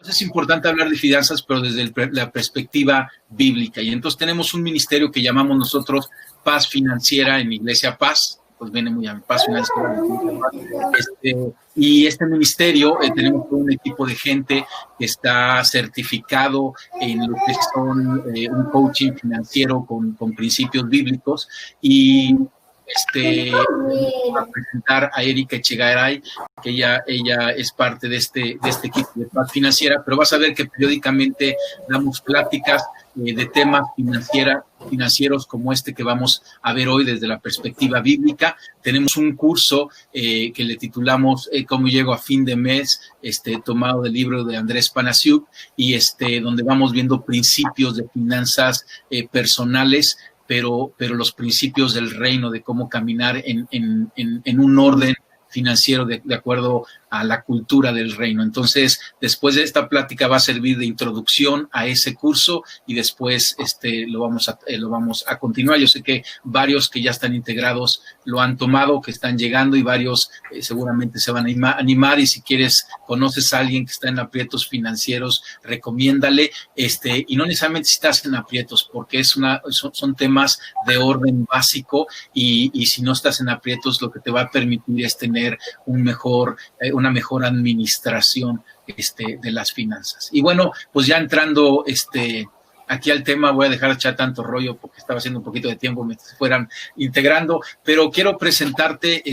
Es importante hablar de finanzas, pero desde la perspectiva bíblica. Y entonces tenemos un ministerio que llamamos nosotros Paz Financiera en Iglesia Paz, pues viene muy bien, Paz Financiera. Y este ministerio, tenemos un equipo de gente que está certificado en lo que son un coaching financiero con principios bíblicos. Y a presentar a Erika Echegaray, que ella es parte de este equipo de Paz Financiera, pero vas a ver que periódicamente damos pláticas de temas financieros como este que vamos a ver hoy desde la perspectiva bíblica. Tenemos un curso que le titulamos ¿Cómo llego a fin de mes?, tomado del libro de Andrés Panasiuk, y donde vamos viendo principios de finanzas personales, pero los principios del reino, de cómo caminar en un orden financiero de acuerdo a la cultura del reino. Entonces, después de esta plática va a servir de introducción a ese curso y después lo vamos a continuar. Yo sé que varios que ya están integrados lo han tomado, que están llegando, y varios seguramente se van a animar, y si conoces a alguien que está en aprietos financieros, recomiéndale, y no necesariamente si estás en aprietos, porque son temas de orden básico, y si no estás en aprietos, lo que te va a permitir es tener una mejor administración de las finanzas. Y bueno, pues ya entrando aquí al tema, voy a dejar de echar tanto rollo porque estaba haciendo un poquito de tiempo mientras se fueran integrando, pero quiero presentarte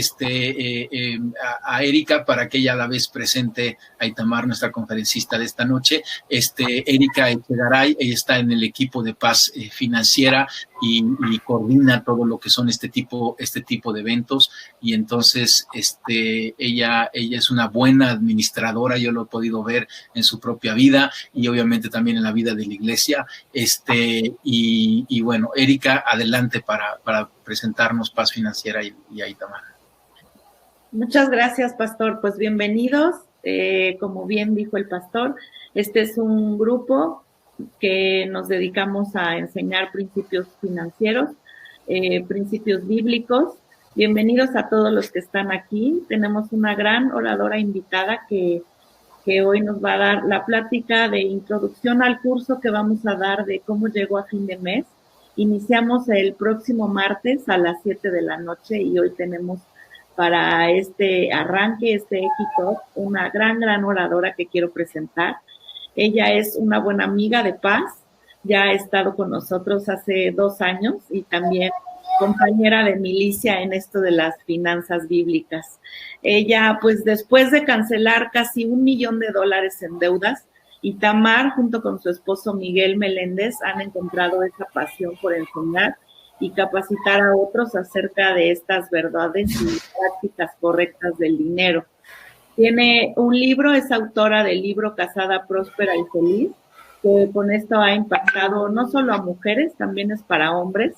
a Erika para que ella a la vez presente a Itamar, nuestra conferencista de esta noche. Erika Echegaray, ella está en el equipo de Paz Financiera y coordina todo lo que son este tipo de eventos, y entonces ella es una buena administradora. Yo lo he podido ver en su propia vida y obviamente también en la vida de la iglesia. Y bueno, Erika, adelante para presentarnos Paz Financiera y a Itamar. Muchas gracias, pastor. Pues bienvenidos. Como bien dijo el pastor, este es un grupo que nos dedicamos a enseñar principios financieros, principios bíblicos. Bienvenidos a todos los que están aquí. Tenemos una gran oradora invitada que hoy nos va a dar la plática de introducción al curso que vamos a dar de cómo llegó a fin de mes. Iniciamos el próximo martes a las 7 de la noche y hoy tenemos para este arranque, equipo, una gran oradora que quiero presentar. Ella es una buena amiga de Paz, ya ha estado con nosotros hace 2 años y también compañera de milicia en esto de las finanzas bíblicas. Ella, pues después de cancelar casi $1 millón en deudas, Itamar, junto con su esposo Miguel Meléndez, han encontrado esa pasión por enseñar y capacitar a otros acerca de estas verdades y prácticas correctas del dinero. Tiene un libro, es autora del libro Casada, Próspera y Feliz, que con esto ha impactado no solo a mujeres, también es para hombres.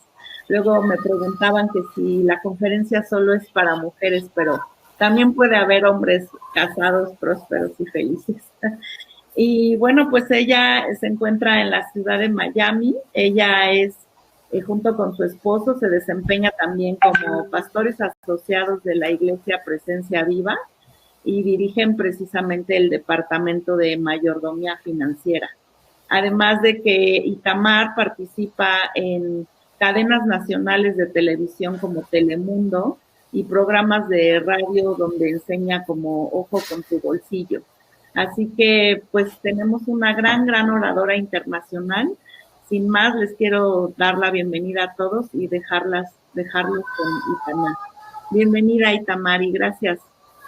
Luego me preguntaban que si la conferencia solo es para mujeres, pero también puede haber hombres casados, prósperos y felices. Y bueno, pues ella se encuentra en la ciudad de Miami. Ella es, junto con su esposo, se desempeña también como pastores asociados de la Iglesia Presencia Viva y dirigen precisamente el departamento de mayordomía financiera. Además de que Itamar participa en cadenas nacionales de televisión como Telemundo y programas de radio donde enseña como Ojo con tu bolsillo. Así que pues tenemos una gran oradora internacional. Sin más, les quiero dar la bienvenida a todos y dejarlos con Itamar. Bienvenida, Itamar, y gracias.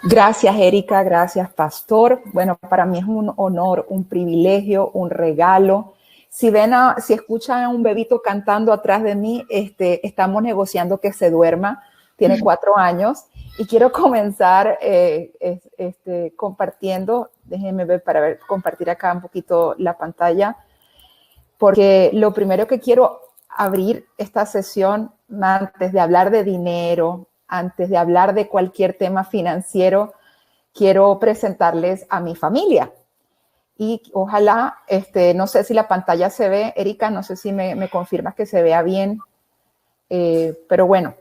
Gracias, Erika, gracias, pastor. Bueno, para mí es un honor, un privilegio, un regalo. Si escuchan a un bebito cantando atrás de mí, estamos negociando que se duerma. Tiene 4 años y quiero comenzar compartiendo. Déjenme ver compartir acá un poquito la pantalla, porque lo primero que quiero abrir esta sesión, antes de hablar de dinero, antes de hablar de cualquier tema financiero, quiero presentarles a mi familia. Y ojalá, no sé si la pantalla se ve, Erika, no sé si me confirmas que se vea bien, pero bueno,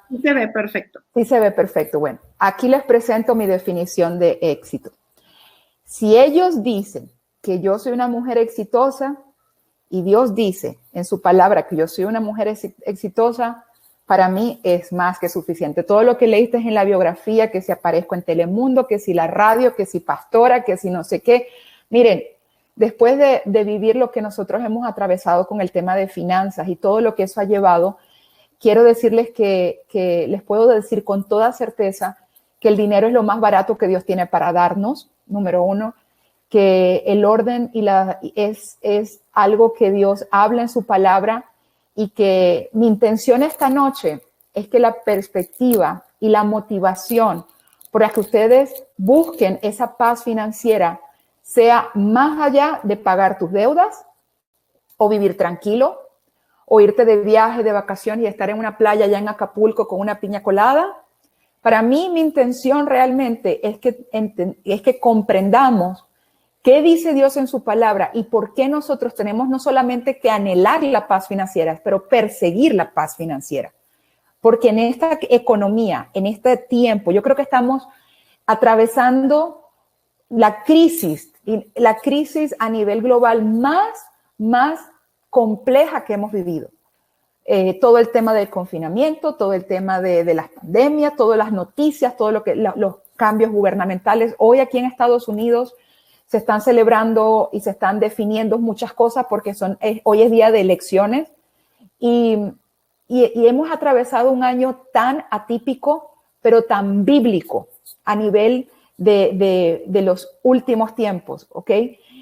Sí se ve perfecto. Sí se ve perfecto. Bueno, aquí les presento mi definición de éxito. Si ellos dicen que yo soy una mujer exitosa y Dios dice en su palabra que yo soy una mujer exitosa, para mí es más que suficiente. Todo lo que leíste en la biografía, que si aparezco en Telemundo, que si la radio, que si pastora, que si no sé qué. Miren, después de vivir lo que nosotros hemos atravesado con el tema de finanzas y todo lo que eso ha llevado, quiero decirles que les puedo decir con toda certeza que el dinero es lo más barato que Dios tiene para darnos, número uno, que el orden es algo que Dios habla en su palabra y que mi intención esta noche es que la perspectiva y la motivación por la que ustedes busquen esa paz financiera sea más allá de pagar tus deudas o vivir tranquilo o irte de viaje, de vacaciones y estar en una playa allá en Acapulco con una piña colada. Para mí, mi intención realmente es que comprendamos qué dice Dios en su palabra y por qué nosotros tenemos no solamente que anhelar la paz financiera, pero perseguir la paz financiera. Porque en esta economía, en este tiempo, yo creo que estamos atravesando la crisis a nivel global más compleja que hemos vivido. Todo el tema del confinamiento, todo el tema de las pandemias, todas las noticias, todo lo que los cambios gubernamentales. Hoy aquí en Estados Unidos se están celebrando y se están definiendo muchas cosas porque hoy es día de elecciones y hemos atravesado un año tan atípico, pero tan bíblico a nivel de los últimos tiempos, ¿ok?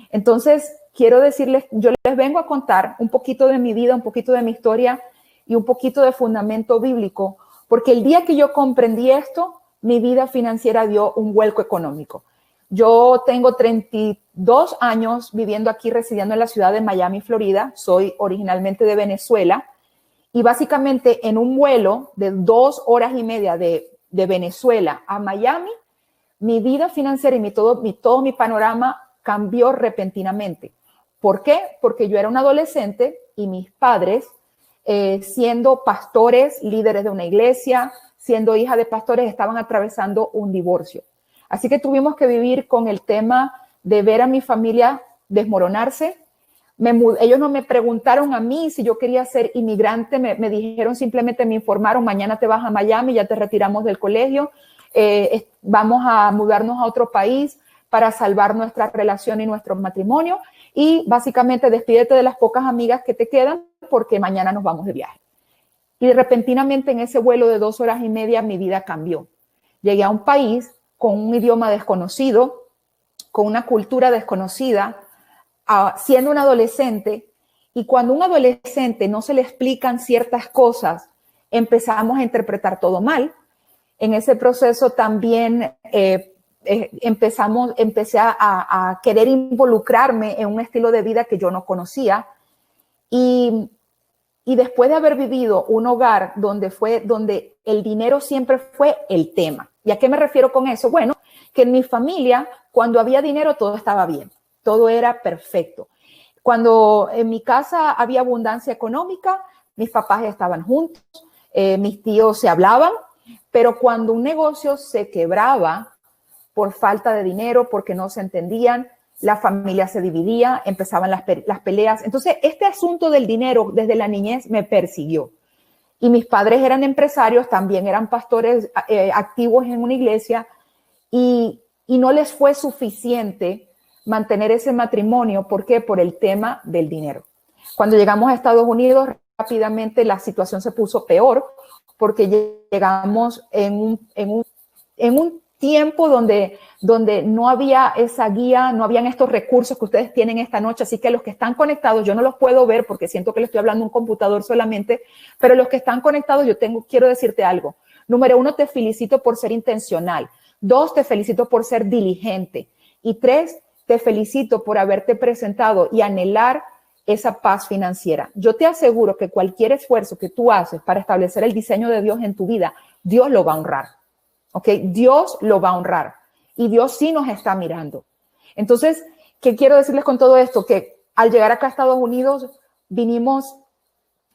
Entonces, quiero decirles, yo les vengo a contar un poquito de mi vida, un poquito de mi historia y un poquito de fundamento bíblico, porque el día que yo comprendí esto, mi vida financiera dio un vuelco económico. Yo tengo 32 años viviendo aquí, residiendo en la ciudad de Miami, Florida. Soy originalmente de Venezuela y básicamente en un vuelo de 2 horas y media de Venezuela a Miami, mi vida financiera y todo mi panorama cambió repentinamente. ¿Por qué? Porque yo era una adolescente y mis padres, siendo pastores, líderes de una iglesia, siendo hija de pastores, estaban atravesando un divorcio. Así que tuvimos que vivir con el tema de ver a mi familia desmoronarse. Ellos no me preguntaron a mí si yo quería ser inmigrante, me dijeron, simplemente me informaron, mañana te vas a Miami, ya te retiramos del colegio, vamos a mudarnos a otro país para salvar nuestra relación y nuestro matrimonio y básicamente despídete de las pocas amigas que te quedan porque mañana nos vamos de viaje. Y repentinamente en ese vuelo de 2 horas y media mi vida cambió. Llegué a un país con un idioma desconocido, con una cultura desconocida, siendo un adolescente, y cuando a un adolescente no se le explican ciertas cosas, empezamos a interpretar todo mal. En ese proceso también empecé a querer involucrarme en un estilo de vida que yo no conocía, y después de haber vivido un hogar donde el dinero siempre fue el tema. ¿Y a qué me refiero con eso? Bueno, que en mi familia, cuando había dinero, todo estaba bien. Todo era perfecto. Cuando en mi casa había abundancia económica, mis papás estaban juntos, mis tíos se hablaban, pero cuando un negocio se quebraba por falta de dinero, porque no se entendían, la familia se dividía, empezaban las peleas. Entonces, este asunto del dinero desde la niñez me persiguió. Y mis padres eran empresarios, también eran pastores activos en una iglesia y no les fue suficiente mantener ese matrimonio. ¿Por qué? Por el tema del dinero. Cuando llegamos a Estados Unidos, rápidamente la situación se puso peor porque llegamos en un tiempo donde no había esa guía, no habían estos recursos que ustedes tienen esta noche, así que los que están conectados, yo no los puedo ver porque siento que le estoy hablando a un computador solamente, pero los que están conectados, quiero decirte algo. Número 1, te felicito por ser intencional. 2, te felicito por ser diligente. Y 3, te felicito por haberte presentado y anhelar esa paz financiera. Yo te aseguro que cualquier esfuerzo que tú haces para establecer el diseño de Dios en tu vida, Dios lo va a honrar. ¿Ok? Dios lo va a honrar y Dios sí nos está mirando. Entonces, ¿qué quiero decirles con todo esto? Que al llegar acá a Estados Unidos vinimos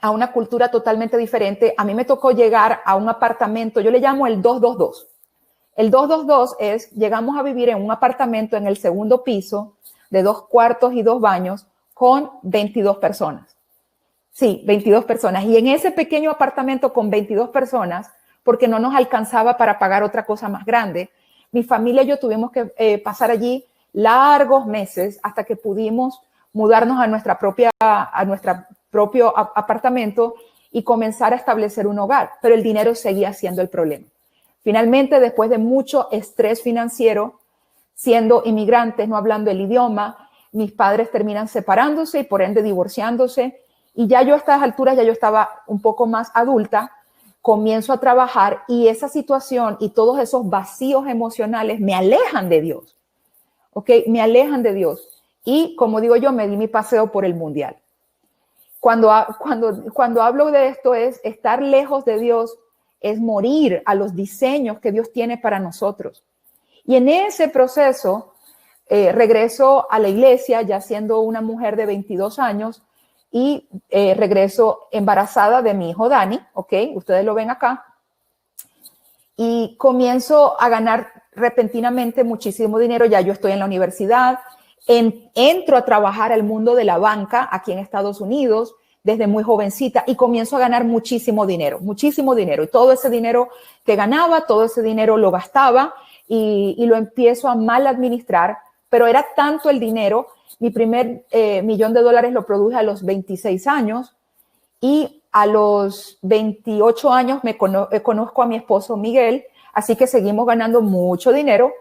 a una cultura totalmente diferente. A mí me tocó llegar a un apartamento, yo le llamo el 222. El 222 llegamos a vivir en un apartamento en el segundo piso de 2 cuartos y 2 baños con 22 personas. Sí, 22 personas. Y en ese pequeño apartamento con 22 personas, porque no nos alcanzaba para pagar otra cosa más grande, mi familia y yo tuvimos que pasar allí largos meses hasta que pudimos mudarnos a nuestro propio apartamento y comenzar a establecer un hogar, pero el dinero seguía siendo el problema. Finalmente, después de mucho estrés financiero, siendo inmigrantes, no hablando el idioma, mis padres terminan separándose y por ende divorciándose, y ya yo a estas alturas, ya yo estaba un poco más adulta, comienzo a trabajar y esa situación y todos esos vacíos emocionales me alejan de Dios, ¿ok? Me alejan de Dios. Y como digo yo, me di mi paseo por el mundial. Cuando hablo de esto es estar lejos de Dios, es morir a los diseños que Dios tiene para nosotros. Y en ese proceso regreso a la iglesia ya siendo una mujer de 22 años y regreso embarazada de mi hijo Dani, ¿ok? Ustedes lo ven acá. Y comienzo a ganar repentinamente muchísimo dinero. Ya yo estoy en la universidad. Entro a trabajar al mundo de la banca aquí en Estados Unidos desde muy jovencita y comienzo a ganar muchísimo dinero. Y todo ese dinero que ganaba, todo ese dinero lo gastaba y lo empiezo a mal administrar, pero era tanto el dinero. Mi primer $1,000,000 lo produje a los 26 años y a los 28 años conozco a mi esposo Miguel, así que seguimos ganando mucho dinero.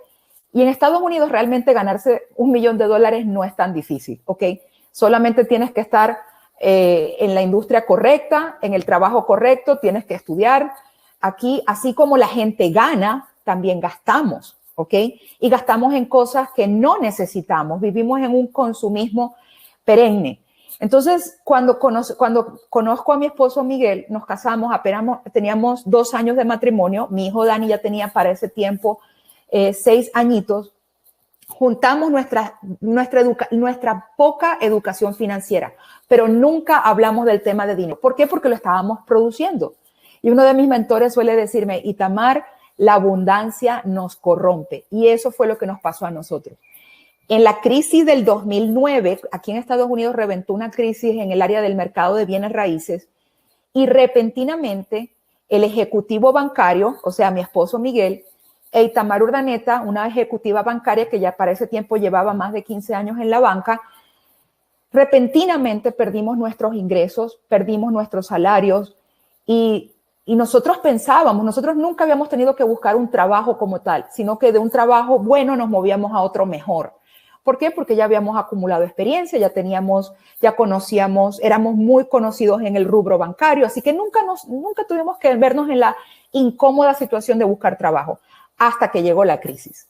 Y en Estados Unidos realmente ganarse $1,000,000 no es tan difícil, ¿ok? Solamente tienes que estar en la industria correcta, en el trabajo correcto, tienes que estudiar. Aquí, así como la gente gana, también gastamos, ¿ok? Y gastamos en cosas que no necesitamos. Vivimos en un consumismo perenne. Entonces, cuando conozco a mi esposo Miguel, nos casamos, apenas teníamos 2 años de matrimonio. Mi hijo Dani ya tenía para ese tiempo 6 añitos. Juntamos nuestra poca educación financiera, pero nunca hablamos del tema de dinero. ¿Por qué? Porque lo estábamos produciendo. Y uno de mis mentores suele decirme, Itamar, la abundancia nos corrompe. Y eso fue lo que nos pasó a nosotros. En la crisis del 2009, aquí en Estados Unidos reventó una crisis en el área del mercado de bienes raíces y repentinamente el ejecutivo bancario, o sea, mi esposo Miguel, e Itamar Urdaneta, una ejecutiva bancaria que ya para ese tiempo llevaba más de 15 años en la banca, repentinamente perdimos nuestros ingresos, perdimos nuestros salarios y nosotros pensábamos, nosotros nunca habíamos tenido que buscar un trabajo como tal, sino que de un trabajo bueno nos movíamos a otro mejor. ¿Por qué? Porque ya habíamos acumulado experiencia, ya conocíamos, éramos muy conocidos en el rubro bancario, así que nunca tuvimos que vernos en la incómoda situación de buscar trabajo hasta que llegó la crisis.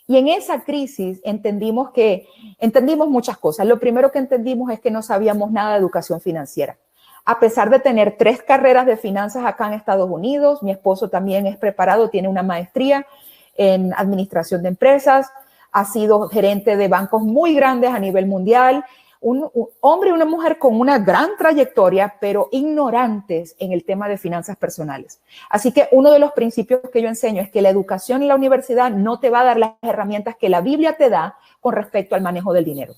Y en esa crisis entendimos muchas cosas. Lo primero que entendimos es que no sabíamos nada de educación financiera. A pesar de tener 3 carreras de finanzas acá en Estados Unidos, mi esposo también es preparado, tiene una maestría en administración de empresas, ha sido gerente de bancos muy grandes a nivel mundial, un hombre y una mujer con una gran trayectoria, pero ignorantes en el tema de finanzas personales. Así que uno de los principios que yo enseño es que la educación en la universidad no te va a dar las herramientas que la Biblia te da con respecto al manejo del dinero.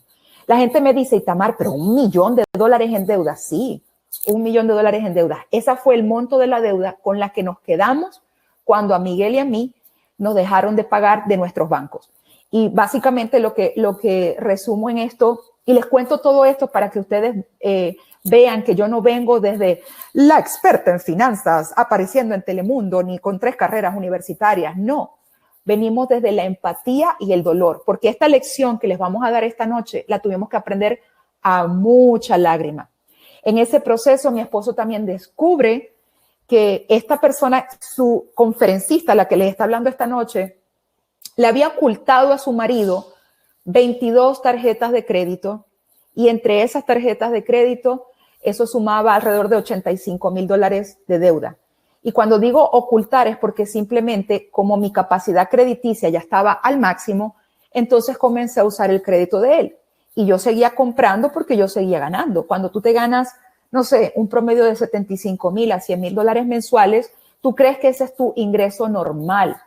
La gente me dice, Itamar, pero $1,000,000 en deuda. Sí, $1,000,000 en deuda. Ese fue el monto de la deuda con la que nos quedamos cuando a Miguel y a mí nos dejaron de pagar de nuestros bancos. Y básicamente lo que resumo en esto, y les cuento todo esto para que ustedes vean que yo no vengo desde la experta en finanzas apareciendo en Telemundo ni con 3 carreras universitarias. No, venimos desde la empatía y el dolor, porque esta lección que les vamos a dar esta noche la tuvimos que aprender a mucha lágrima. En ese proceso mi esposo también descubre que esta persona, su conferencista, la que les está hablando esta noche, le había ocultado a su marido 22 tarjetas de crédito y entre esas tarjetas de crédito eso sumaba alrededor de $85,000 de deuda. Y cuando digo ocultar es porque simplemente como mi capacidad crediticia ya estaba al máximo, entonces comencé a usar el crédito de él. Y yo seguía comprando porque yo seguía ganando. Cuando tú te ganas, no sé, un promedio de $75,000 a $100,000 mensuales, tú crees que ese es tu ingreso normal.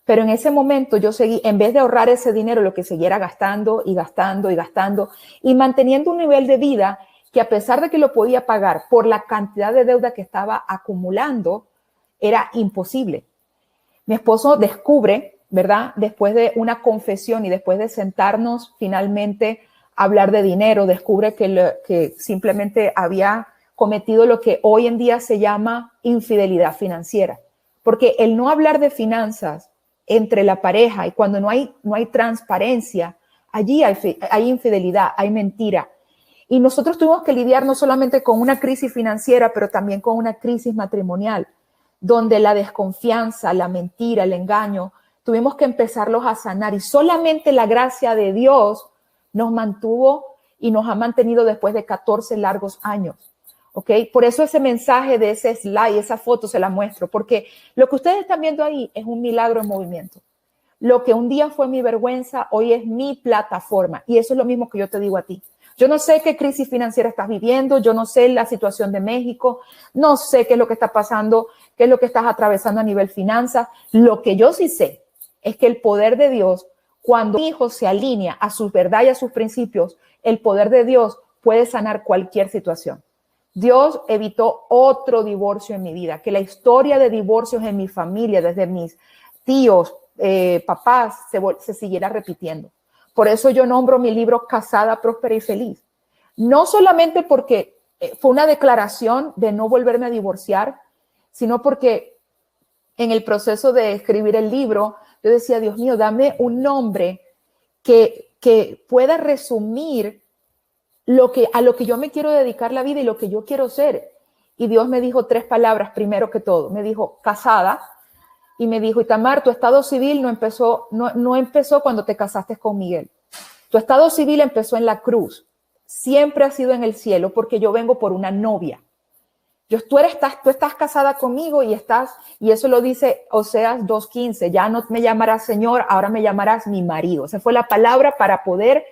Pero en ese momento yo seguí, en vez de ahorrar ese dinero, lo que seguía era gastando y gastando y gastando y manteniendo un nivel de vida que, a pesar de que lo podía pagar por la cantidad de deuda que estaba acumulando, era imposible. Mi esposo descubre, ¿verdad? Después de una confesión y después de sentarnos finalmente a hablar de dinero, descubre que simplemente había cometido lo que hoy en día se llama infidelidad financiera. Porque el no hablar de finanzas entre la pareja y cuando no hay transparencia, allí hay infidelidad, hay mentira. Y nosotros tuvimos que lidiar no solamente con una crisis financiera, pero también con una crisis matrimonial, donde la desconfianza, la mentira, el engaño, tuvimos que empezarlos a sanar. Y solamente la gracia de Dios nos mantuvo y nos ha mantenido después de 14 largos años. ¿Ok? Por eso ese mensaje de ese slide, esa foto se la muestro, porque lo que ustedes están viendo ahí es un milagro en movimiento. Lo que un día fue mi vergüenza, hoy es mi plataforma. Y eso es lo mismo que yo te digo a ti. Yo no sé qué crisis financiera estás viviendo, yo no sé la situación de México, no sé qué es lo que está pasando, qué es lo que estás atravesando a nivel finanzas. Lo que yo sí sé es que el poder de Dios, cuando mi hijo se alinea a su verdad y a sus principios, el poder de Dios puede sanar cualquier situación. Dios evitó otro divorcio en mi vida, que la historia de divorcios en mi familia, desde mis tíos, papás, se siguiera repitiendo. Por eso yo nombro mi libro Casada, Próspera y Feliz. No solamente porque fue una declaración de no volverme a divorciar, sino porque en el proceso de escribir el libro, yo decía, Dios mío, dame un nombre que pueda resumir a lo que yo me quiero dedicar la vida y lo que yo quiero ser. Y Dios me dijo 3 palabras primero que todo. Me dijo casada y me dijo, Itamar, tu estado civil no empezó cuando te casaste con Miguel. Tu estado civil empezó en la cruz. Siempre ha sido en el cielo porque yo vengo por una novia. Tú estás casada conmigo y eso lo dice Oseas 2:15. Ya no me llamarás Señor, ahora me llamarás mi marido. Esa fue la palabra para poder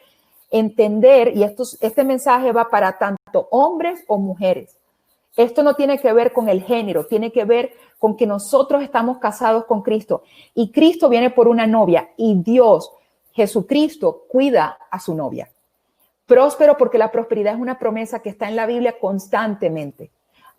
entender, y este mensaje va para tanto hombres o mujeres. Esto no tiene que ver con el género, tiene que ver con que nosotros estamos casados con Cristo y Cristo viene por una novia y Dios, Jesucristo, cuida a su novia. Próspero, porque la prosperidad es una promesa que está en la Biblia constantemente.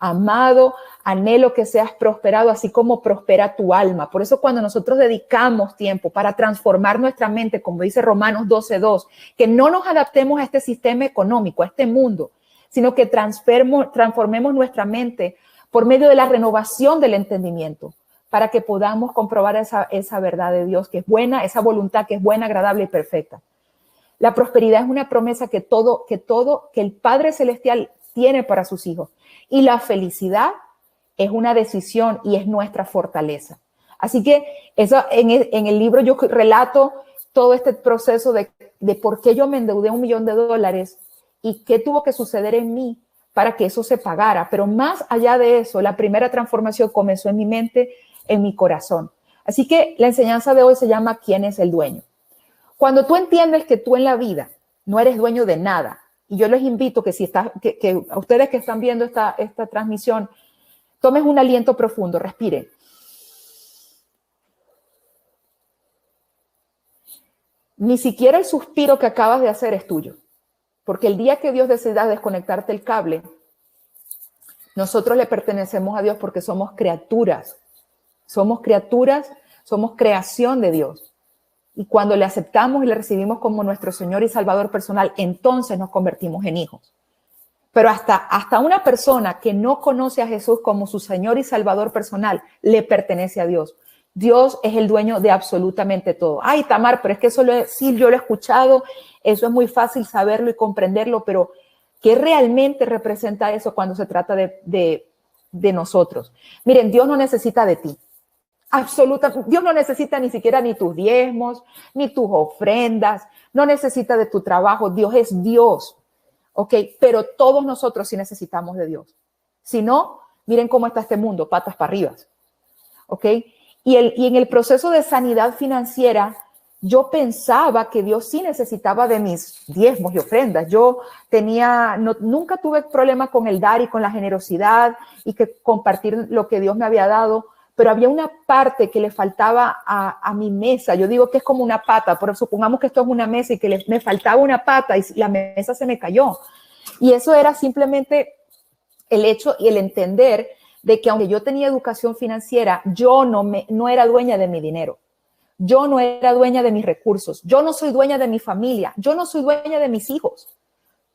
Amado, anhelo que seas prosperado, así como prospera tu alma. Por eso cuando nosotros dedicamos tiempo para transformar nuestra mente, como dice Romanos 12:2, que no nos adaptemos a este sistema económico, a este mundo, sino que transformemos nuestra mente por medio de la renovación del entendimiento, para que podamos comprobar esa verdad de Dios que es buena, esa voluntad que es buena, agradable y perfecta. La prosperidad es una promesa que el Padre Celestial tiene para sus hijos. Y la felicidad es una decisión y es nuestra fortaleza. Así que eso, en el libro yo relato todo este proceso de por qué yo me endeudé $1 millón y qué tuvo que suceder en mí para que eso se pagara. Pero más allá de eso, la primera transformación comenzó en mi mente, en mi corazón. Así que la enseñanza de hoy se llama ¿Quién es el dueño? Cuando tú entiendes que tú en la vida no eres dueño de nada, y yo les invito que que a ustedes que están viendo esta transmisión, tomen un aliento profundo, respiren. Ni siquiera el suspiro que acabas de hacer es tuyo, porque el día que Dios decida desconectarte el cable, nosotros le pertenecemos a Dios porque somos criaturas, somos creación de Dios. Y cuando le aceptamos y le recibimos como nuestro Señor y Salvador personal, entonces nos convertimos en hijos. Pero hasta una persona que no conoce a Jesús como su Señor y Salvador personal, le pertenece a Dios. Dios es el dueño de absolutamente todo. Ay, Tamar, pero es que sí, yo lo he escuchado, eso es muy fácil saberlo y comprenderlo, pero ¿qué realmente representa eso cuando se trata de nosotros? Miren, Dios no necesita de ti. Dios no necesita ni siquiera ni tus diezmos, ni tus ofrendas, no necesita de tu trabajo. Dios es Dios, ¿ok? Pero todos nosotros sí necesitamos de Dios. Si no, miren cómo está este mundo, patas para arriba, ¿ok? Y en el proceso de sanidad financiera, yo pensaba que Dios sí necesitaba de mis diezmos y ofrendas. Yo nunca tuve problema con el dar y con la generosidad y que compartir lo que Dios me había dado. pero había una parte que le faltaba a mi mesa. Yo digo que es como una pata, pero supongamos que esto es una mesa y que me faltaba una pata y la mesa se me cayó. Y eso era simplemente el hecho y el entender de que aunque yo tenía educación financiera, yo no era dueña de mi dinero. Yo no era dueña de mis recursos. Yo no soy dueña de mi familia. Yo no soy dueña de mis hijos.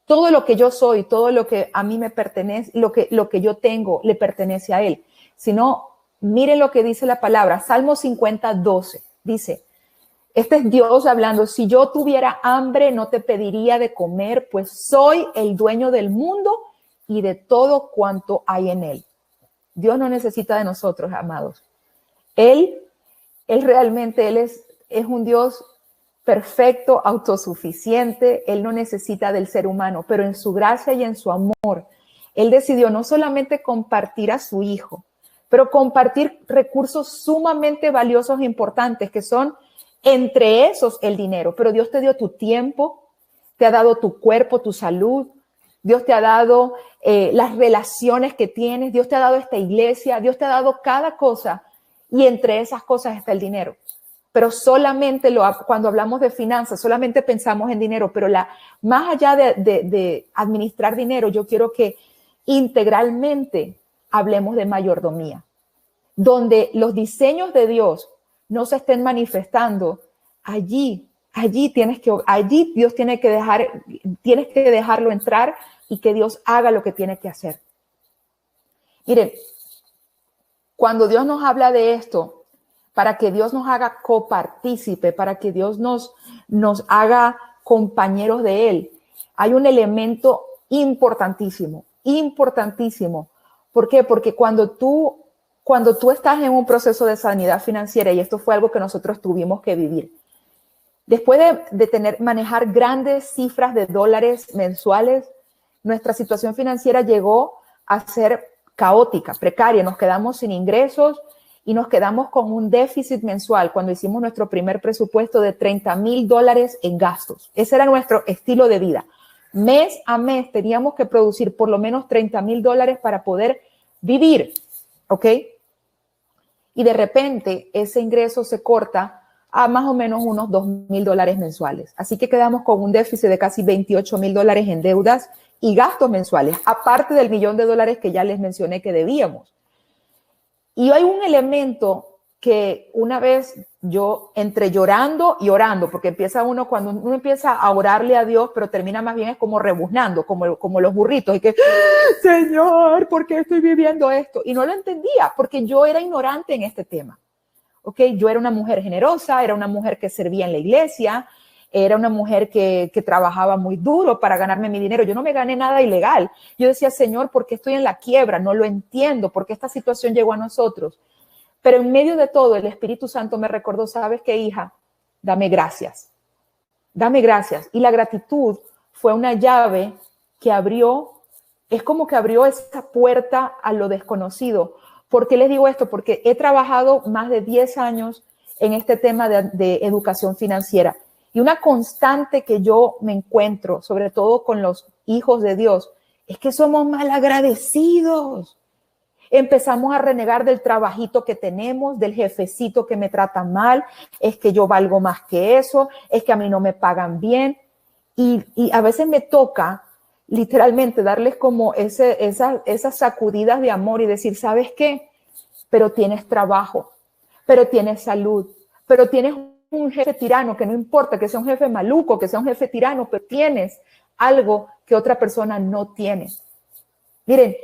Todo lo que yo soy, todo lo que a mí me pertenece, lo que yo tengo, le pertenece a Él. Sino, miren lo que dice la palabra. Salmo 50:12 dice, este es Dios hablando, si yo tuviera hambre no te pediría de comer, pues soy el dueño del mundo y de todo cuanto hay en él. Dios no necesita de nosotros, amados. Él realmente, Él es un Dios perfecto, autosuficiente. Él no necesita del ser humano, pero en su gracia y en su amor, Él decidió no solamente compartir a su Hijo, pero compartir recursos sumamente valiosos e importantes, que son entre esos el dinero. Pero Dios te dio tu tiempo, te ha dado tu cuerpo, tu salud. Dios te ha dado las relaciones que tienes. Dios te ha dado esta iglesia. Dios te ha dado cada cosa. Y entre esas cosas está el dinero. Pero solamente cuando hablamos de finanzas, solamente pensamos en dinero. Pero más allá de administrar dinero, yo quiero que integralmente hablemos de mayordomía, donde los diseños de Dios no se estén manifestando. Allí Dios tienes que dejarlo entrar y que Dios haga lo que tiene que hacer. Miren, cuando Dios nos habla de esto, para que Dios nos haga copartícipe, para que Dios nos haga compañeros de Él, hay un elemento importantísimo. ¿Por qué? Porque cuando tú estás en un proceso de sanidad financiera, y esto fue algo que nosotros tuvimos que vivir, después de manejar grandes cifras de dólares mensuales, nuestra situación financiera llegó a ser caótica, precaria. Nos quedamos sin ingresos y nos quedamos con un déficit mensual cuando hicimos nuestro primer presupuesto de $30,000 en gastos. Ese era nuestro estilo de vida. Mes a mes teníamos que producir por lo menos $30,000 para poder vivir, ¿ok? Y de repente ese ingreso se corta a más o menos unos $2,000 mensuales. Así que quedamos con un déficit de casi $28,000 en deudas y gastos mensuales, aparte del $1,000,000 que ya les mencioné que debíamos. Y hay un elemento que una vez yo, entre llorando y orando, porque cuando uno empieza a orarle a Dios, pero termina más bien es como rebuznando, como los burritos, y que, Señor, ¿por qué estoy viviendo esto? Y no lo entendía, porque yo era ignorante en este tema. ¿Okay? Yo era una mujer generosa, era una mujer que servía en la iglesia, era una mujer que trabajaba muy duro para ganarme mi dinero. Yo no me gané nada ilegal. Yo decía, Señor, ¿por qué estoy en la quiebra? No lo entiendo. ¿Por qué esta situación llegó a nosotros? Pero en medio de todo, el Espíritu Santo me recordó, ¿sabes qué, hija? Dame gracias. Dame gracias. Y la gratitud fue una llave que es como que abrió esa puerta a lo desconocido. ¿Por qué les digo esto? Porque he trabajado más de 10 años en este tema de educación financiera. Y una constante que yo me encuentro, sobre todo con los hijos de Dios, es que somos mal agradecidos. Empezamos a renegar del trabajito que tenemos, del jefecito que me trata mal, es que yo valgo más que eso, es que a mí no me pagan bien. Y a veces me toca literalmente darles como esas sacudidas de amor y decir, ¿sabes qué? Pero tienes trabajo, pero tienes salud, pero tienes un jefe tirano, que no importa que sea un jefe maluco, que sea un jefe tirano, pero tienes algo que otra persona no tiene. Miren,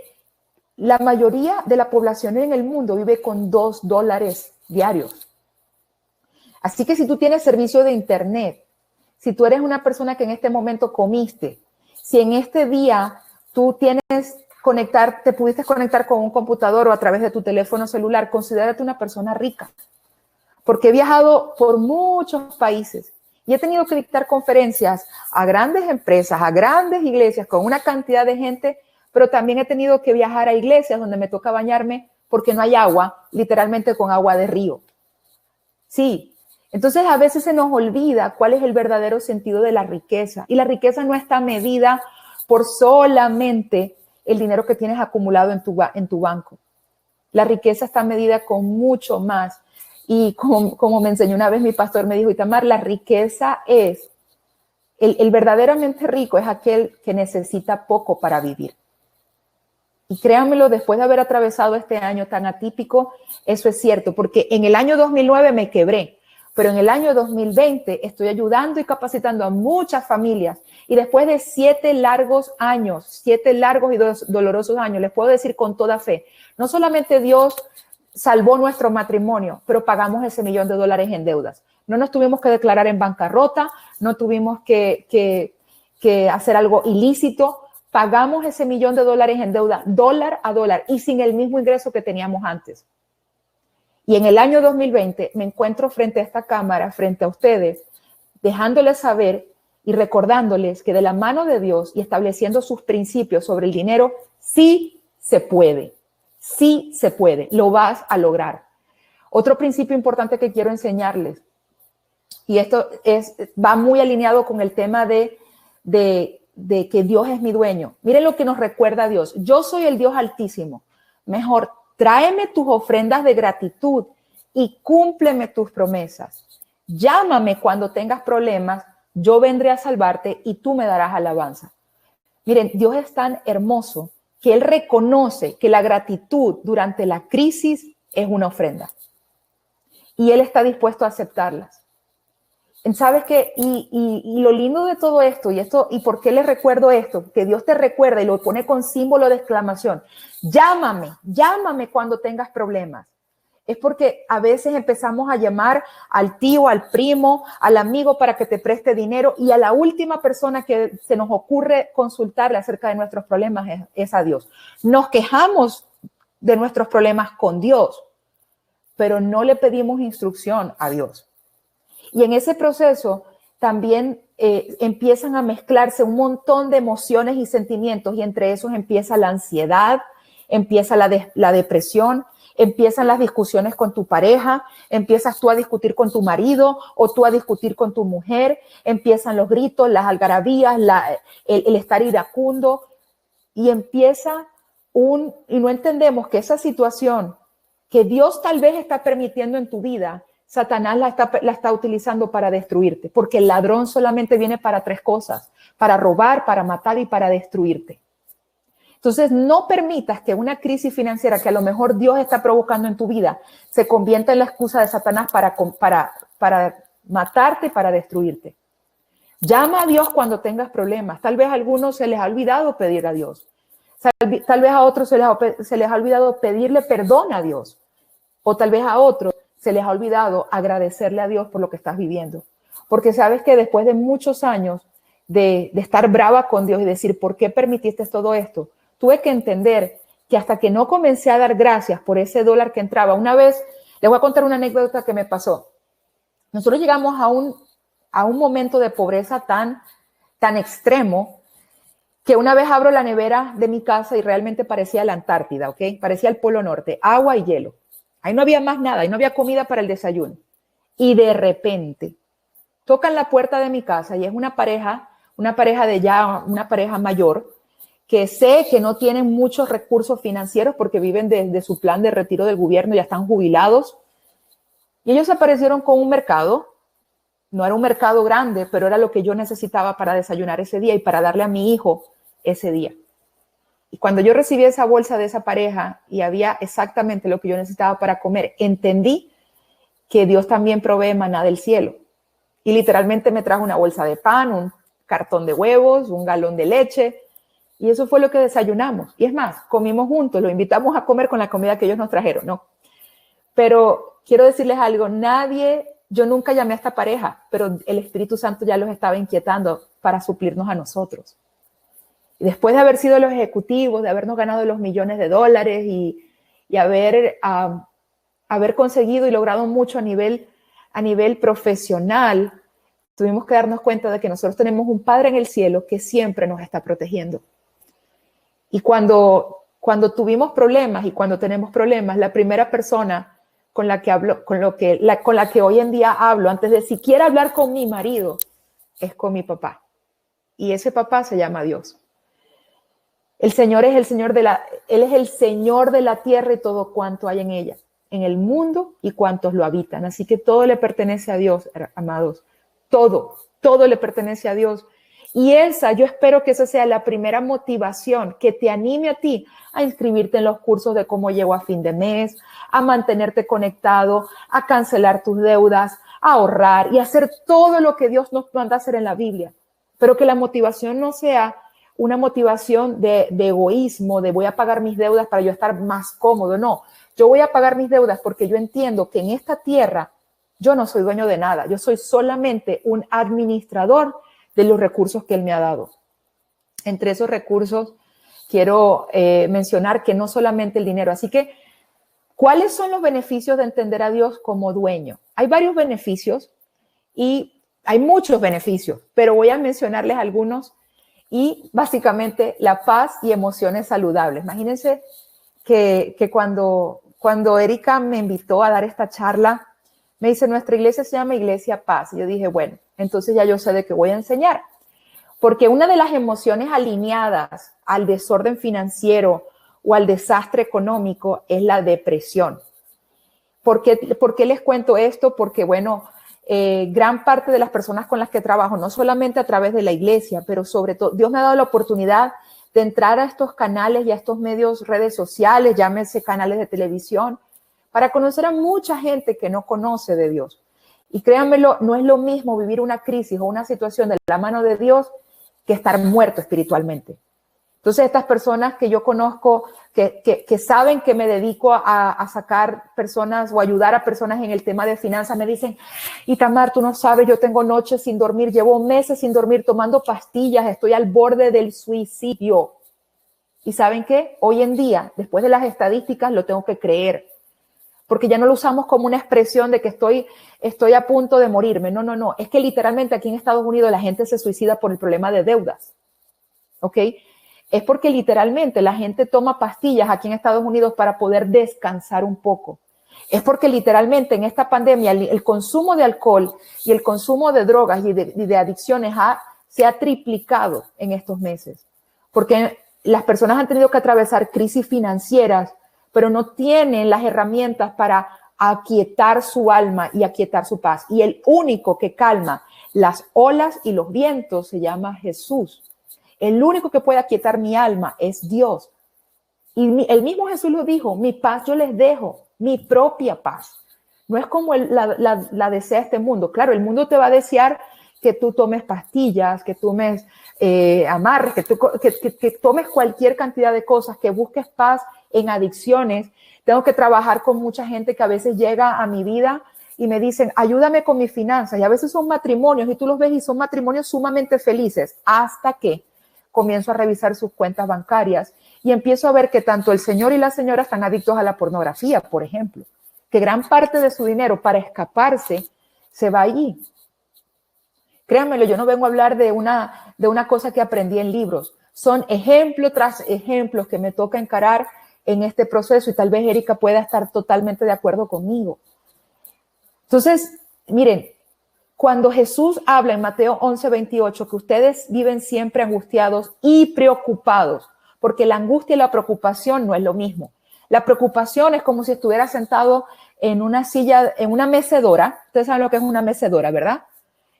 la mayoría de la población en el mundo vive con $2 diarios. Así que si tú tienes servicio de internet, si tú eres una persona que en este momento comiste, si en este día tú te pudiste conectar con un computador o a través de tu teléfono celular, considérate una persona rica. Porque he viajado por muchos países y he tenido que dictar conferencias a grandes empresas, a grandes iglesias con una cantidad de gente, pero también he tenido que viajar a iglesias donde me toca bañarme porque no hay agua, literalmente con agua de río. Sí, entonces a veces se nos olvida cuál es el verdadero sentido de la riqueza. Y la riqueza no está medida por solamente el dinero que tienes acumulado en tu banco. La riqueza está medida con mucho más. Y como me enseñó una vez mi pastor, me dijo, Itamar, la riqueza es, el verdaderamente rico es aquel que necesita poco para vivir. Y créanmelo, después de haber atravesado este año tan atípico, eso es cierto, porque en el año 2009 me quebré, pero en el año 2020 estoy ayudando y capacitando a muchas familias. Y después de 7 largos años, 7 largos y dolorosos años, les puedo decir con toda fe, no solamente Dios salvó nuestro matrimonio, pero pagamos ese $1.000.000 en deudas. No nos tuvimos que declarar en bancarrota, no tuvimos que hacer algo ilícito. Pagamos ese $1.000.000 en deuda, dólar a dólar, y sin el mismo ingreso que teníamos antes. Y en el año 2020 me encuentro frente a esta cámara, frente a ustedes, dejándoles saber y recordándoles que de la mano de Dios y estableciendo sus principios sobre el dinero, sí se puede. Sí se puede, lo vas a lograr. Otro principio importante que quiero enseñarles, y esto va muy alineado con el tema de que Dios es mi dueño. Miren lo que nos recuerda Dios. Yo soy el Dios Altísimo. Mejor, tráeme tus ofrendas de gratitud y cúmpleme tus promesas. Llámame cuando tengas problemas, yo vendré a salvarte y tú me darás alabanza. Miren, Dios es tan hermoso que Él reconoce que la gratitud durante la crisis es una ofrenda. Y Él está dispuesto a aceptarlas. ¿Sabes qué? Y lo lindo de todo esto, y por qué les recuerdo esto, que Dios te recuerda y lo pone con símbolo de exclamación. Llámame cuando tengas problemas. Es porque a veces empezamos a llamar al tío, al primo, al amigo para que te preste dinero, y a la última persona que se nos ocurre consultarle acerca de nuestros problemas es a Dios. Nos quejamos de nuestros problemas con Dios, pero no le pedimos instrucción a Dios. Y en ese proceso también empiezan a mezclarse un montón de emociones y sentimientos, y entre esos empieza la ansiedad, empieza la depresión, empiezan las discusiones con tu pareja, empiezas tú a discutir con tu marido o tú a discutir con tu mujer, empiezan los gritos, las algarabías, el estar iracundo, y empieza y no entendemos que esa situación que Dios tal vez está permitiendo en tu vida, Satanás la está utilizando para destruirte, porque el ladrón solamente viene para 3 cosas: para robar, para matar y para destruirte. Entonces, no permitas que una crisis financiera que a lo mejor Dios está provocando en tu vida se convierta en la excusa de Satanás para matarte y para destruirte. Llama a Dios cuando tengas problemas. Tal vez a algunos se les ha olvidado pedir a Dios. Tal vez a otros se les ha olvidado pedirle perdón a Dios. O tal vez a otros se les ha olvidado agradecerle a Dios por lo que estás viviendo. Porque sabes que después de muchos años de estar brava con Dios y decir, ¿por qué permitiste todo esto? Tuve que entender que hasta que no comencé a dar gracias por ese dólar que entraba. Una vez, les voy a contar una anécdota que me pasó. Nosotros llegamos a un momento de pobreza tan extremo que una vez abro la nevera de mi casa y realmente parecía la Antártida, ¿ok? Parecía el Polo Norte, agua y hielo. Ahí no había más nada, ahí no había comida para el desayuno. Y de repente tocan la puerta de mi casa y es una pareja mayor, que sé que no tienen muchos recursos financieros porque viven de su plan de retiro del gobierno, ya están jubilados. Y ellos aparecieron con un mercado. No era un mercado grande, pero era lo que yo necesitaba para desayunar ese día y para darle a mi hijo ese día. Y cuando yo recibí esa bolsa de esa pareja y había exactamente lo que yo necesitaba para comer, entendí que Dios también provee maná del cielo. Y literalmente me trajo una bolsa de pan, un cartón de huevos, un galón de leche. Y eso fue lo que desayunamos. Y es más, comimos juntos, lo invitamos a comer con la comida que ellos nos trajeron, ¿no? Pero quiero decirles algo, yo nunca llamé a esta pareja, pero el Espíritu Santo ya los estaba inquietando para suplirnos a nosotros. Y después de haber sido los ejecutivos, de habernos ganado los millones de dólares y haber conseguido y logrado mucho a nivel profesional, tuvimos que darnos cuenta de que nosotros tenemos un Padre en el cielo que siempre nos está protegiendo. Y cuando tuvimos problemas y cuando tenemos problemas, la primera persona con la que hoy en día hablo, antes de siquiera hablar con mi marido, es con mi papá. Y ese papá se llama Dios. El Señor es el Señor Él es el Señor de la tierra y todo cuanto hay en ella, en el mundo y cuantos lo habitan. Así que todo le pertenece a Dios, amados. Todo le pertenece a Dios. Y yo espero que esa sea la primera motivación que te anime a ti a inscribirte en los cursos de cómo llego a fin de mes, a mantenerte conectado, a cancelar tus deudas, a ahorrar y hacer todo lo que Dios nos manda hacer en la Biblia. Pero que la motivación no sea una motivación de egoísmo, de voy a pagar mis deudas para yo estar más cómodo. No, yo voy a pagar mis deudas porque yo entiendo que en esta tierra yo no soy dueño de nada. Yo soy solamente un administrador de los recursos que Él me ha dado. Entre esos recursos quiero mencionar que no solamente el dinero. Así que, ¿cuáles son los beneficios de entender a Dios como dueño? Hay varios beneficios y hay muchos beneficios, pero voy a mencionarles algunos. Y básicamente la paz y emociones saludables. Imagínense que cuando Erika me invitó a dar esta charla, me dice, nuestra iglesia se llama Iglesia Paz. Y yo dije, bueno, entonces ya yo sé de qué voy a enseñar. Porque una de las emociones alineadas al desorden financiero o al desastre económico es la depresión. ¿Por qué les cuento esto? Porque, bueno, gran parte de las personas con las que trabajo, no solamente a través de la iglesia, pero sobre todo, Dios me ha dado la oportunidad de entrar a estos canales y a estos medios, redes sociales, llámese canales de televisión, para conocer a mucha gente que no conoce de Dios. Y créanmelo, no es lo mismo vivir una crisis o una situación de la mano de Dios que estar muerto espiritualmente. Entonces, estas personas que yo conozco, que saben que me dedico a sacar personas o ayudar a personas en el tema de finanzas, me dicen, Itamar, tú no sabes, yo tengo noches sin dormir, llevo meses sin dormir, tomando pastillas, estoy al borde del suicidio. ¿Y saben qué? Hoy en día, después de las estadísticas, lo tengo que creer, porque ya no lo usamos como una expresión de que estoy a punto de morirme. No, es que literalmente aquí en Estados Unidos la gente se suicida por el problema de deudas, ¿ok? Es porque literalmente la gente toma pastillas aquí en Estados Unidos para poder descansar un poco. Es porque literalmente en esta pandemia el consumo de alcohol y el consumo de drogas y de adicciones se ha triplicado en estos meses. Porque las personas han tenido que atravesar crisis financieras, pero no tienen las herramientas para aquietar su alma y aquietar su paz. Y el único que calma las olas y los vientos se llama Jesús. El único que puede aquietar mi alma es Dios. Y el mismo Jesús lo dijo, mi paz yo les dejo, mi propia paz. No es como la desea este mundo. Claro, el mundo te va a desear que tú tomes pastillas, que tomes amarres, que tomes cualquier cantidad de cosas, que busques paz en adicciones. Tengo que trabajar con mucha gente que a veces llega a mi vida y me dicen, ayúdame con mis finanzas. Y a veces son matrimonios y tú los ves y son matrimonios sumamente felices hasta que comienzo a revisar sus cuentas bancarias y empiezo a ver que tanto el señor y la señora están adictos a la pornografía, por ejemplo, que gran parte de su dinero para escaparse se va allí. Créanmelo, yo no vengo a hablar de una cosa que aprendí en libros. Son ejemplo tras ejemplos que me toca encarar en este proceso y tal vez Erika pueda estar totalmente de acuerdo conmigo. Entonces, miren, cuando Jesús habla en Mateo 11:28 que ustedes viven siempre angustiados y preocupados, porque la angustia y la preocupación no es lo mismo. La preocupación es como si estuviera sentado en una silla, en una mecedora. Ustedes saben lo que es una mecedora, ¿verdad?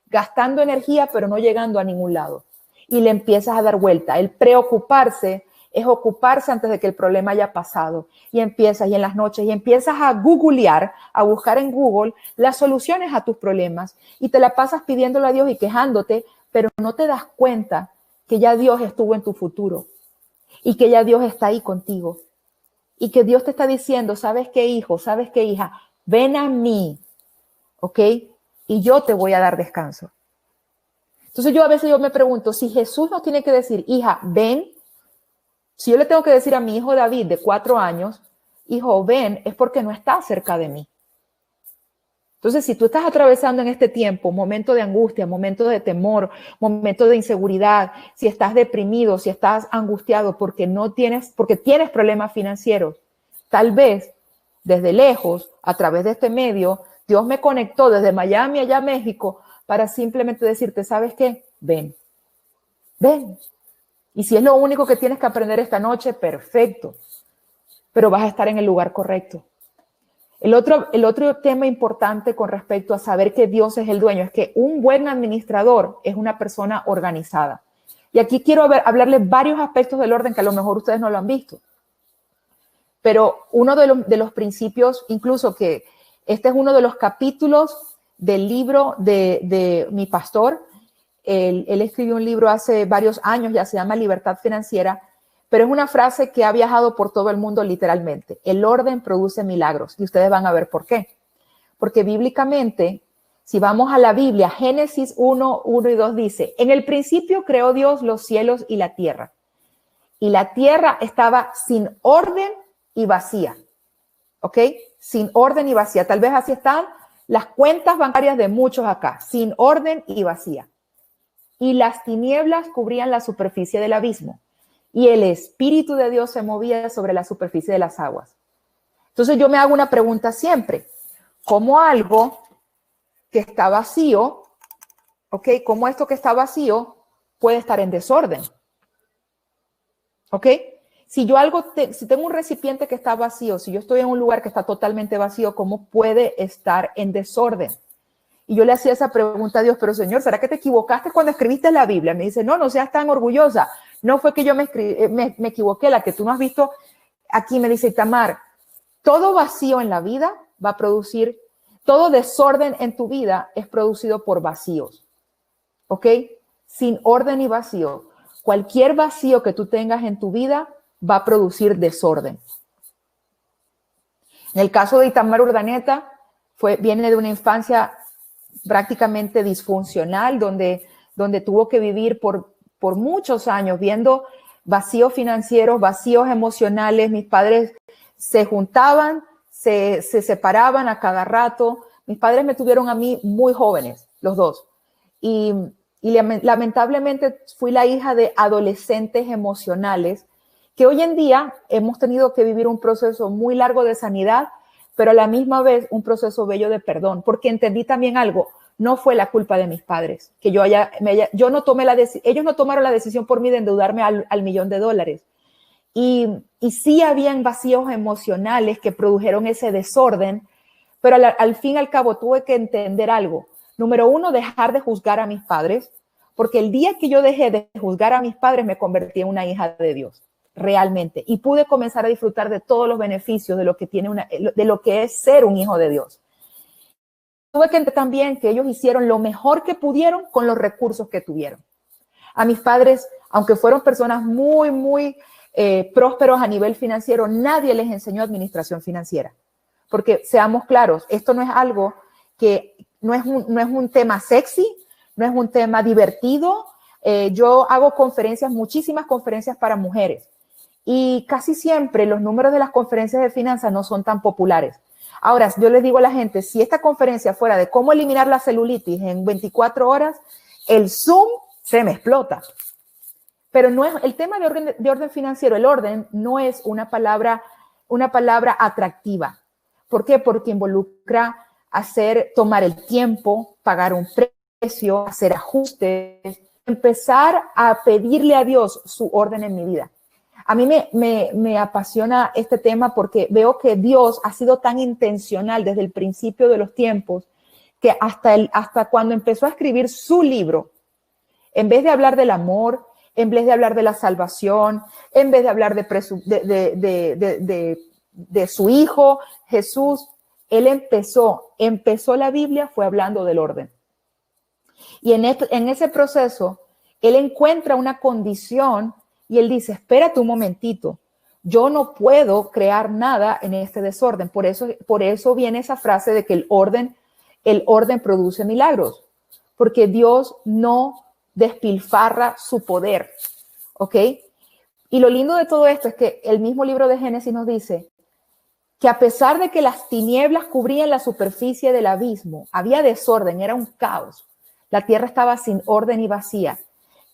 Gastando energía, pero no llegando a ningún lado. Y le empiezas a dar vuelta. El preocuparse es ocuparse antes de que el problema haya pasado. Y empiezas, y en las noches, y empiezas a googlear, a buscar en Google las soluciones a tus problemas. Y te la pasas pidiéndole a Dios y quejándote, pero no te das cuenta que ya Dios estuvo en tu futuro. Y que ya Dios está ahí contigo. Y que Dios te está diciendo, ¿sabes qué, hijo? ¿Sabes qué, hija? Ven a mí, ¿ok? Y yo te voy a dar descanso. Entonces a veces me pregunto, si Jesús nos tiene que decir, hija, ven, si yo le tengo que decir a mi hijo David de 4 años, hijo, ven, es porque no está cerca de mí. Entonces, si tú estás atravesando en este tiempo un momento de angustia, momento de temor, momento de inseguridad, si estás deprimido, si estás angustiado porque tienes problemas financieros, tal vez desde lejos, a través de este medio, Dios me conectó desde Miami allá a México para simplemente decirte, ¿sabes qué? Ven, ven. Y si es lo único que tienes que aprender esta noche, perfecto. Pero vas a estar en el lugar correcto. El otro tema importante con respecto a saber que Dios es el dueño es que un buen administrador es una persona organizada. Y aquí quiero hablarles varios aspectos del orden que a lo mejor ustedes no lo han visto. Pero uno de los principios, incluso que este es uno de los capítulos del libro de mi pastor. Él escribió un libro hace varios años, ya se llama Libertad Financiera, pero es una frase que ha viajado por todo el mundo literalmente. El orden produce milagros y ustedes van a ver por qué. Porque bíblicamente, si vamos a la Biblia, Génesis 1 y 2 dice, en el principio creó Dios los cielos y la tierra. Y la tierra estaba sin orden y vacía. ¿Ok? Sin orden y vacía. Tal vez así están las cuentas bancarias de muchos acá, sin orden y vacía. Y las tinieblas cubrían la superficie del abismo. Y el Espíritu de Dios se movía sobre la superficie de las aguas. Entonces yo me hago una pregunta siempre. ¿Cómo algo que está vacío, ok, cómo esto que está vacío puede estar en desorden? ¿Ok? Si tengo un recipiente que está vacío, si yo estoy en un lugar que está totalmente vacío, ¿cómo puede estar en desorden? Y yo le hacía esa pregunta a Dios, pero Señor, ¿será que te equivocaste cuando escribiste la Biblia? Me dice, no seas tan orgullosa. No fue que yo me equivoqué, la que tú no has visto aquí. Me dice, Tamar, todo vacío en la vida va a producir, todo desorden en tu vida es producido por vacíos. ¿Ok? Sin orden y vacío. Cualquier vacío que tú tengas en tu vida va a producir desorden. En el caso de Itamar Urdaneta, viene de una infancia prácticamente disfuncional, donde tuvo que vivir por muchos años viendo vacíos financieros, vacíos emocionales. Mis padres se juntaban, se separaban a cada rato. Mis padres me tuvieron a mí muy jóvenes, los dos. Y lamentablemente fui la hija de adolescentes emocionales que hoy en día hemos tenido que vivir un proceso muy largo de sanidad, pero a la misma vez un proceso bello de perdón, porque entendí también algo. No fue la culpa de mis padres, que ellos no tomaron la decisión por mí de endeudarme al $1.000.000. Y sí habían vacíos emocionales que produjeron ese desorden, pero al fin y al cabo tuve que entender algo. Número uno, dejar de juzgar a mis padres, porque el día que yo dejé de juzgar a mis padres me convertí en una hija de Dios, realmente, y pude comenzar a disfrutar de todos los beneficios de lo que es ser un hijo de Dios. Tuve que entender también que ellos hicieron lo mejor que pudieron con los recursos que tuvieron. A mis padres, aunque fueron personas muy, muy prósperos a nivel financiero, nadie les enseñó administración financiera. Porque seamos claros, esto no es algo que no es un tema sexy, no es un tema divertido. Yo hago muchísimas conferencias para mujeres, y casi siempre los números de las conferencias de finanzas no son tan populares. Ahora, yo les digo a la gente, si esta conferencia fuera de cómo eliminar la celulitis en 24 horas, el Zoom se me explota. Pero no es el tema de orden financiero. El orden no es una palabra atractiva. ¿Por qué? Porque involucra tomar el tiempo, pagar un precio, hacer ajustes, empezar a pedirle a Dios su orden en mi vida. A mí me apasiona este tema porque veo que Dios ha sido tan intencional desde el principio de los tiempos que hasta cuando empezó a escribir su libro, en vez de hablar del amor, en vez de hablar de la salvación, en vez de hablar de su hijo Jesús, él empezó la Biblia fue hablando del orden. Y en ese proceso, él encuentra una condición. Y él dice, espérate un momentito, yo no puedo crear nada en este desorden. Por eso viene esa frase de que el orden produce milagros, porque Dios no despilfarra su poder, ¿ok? Y lo lindo de todo esto es que el mismo libro de Génesis nos dice que a pesar de que las tinieblas cubrían la superficie del abismo, había desorden, era un caos, la tierra estaba sin orden y vacía,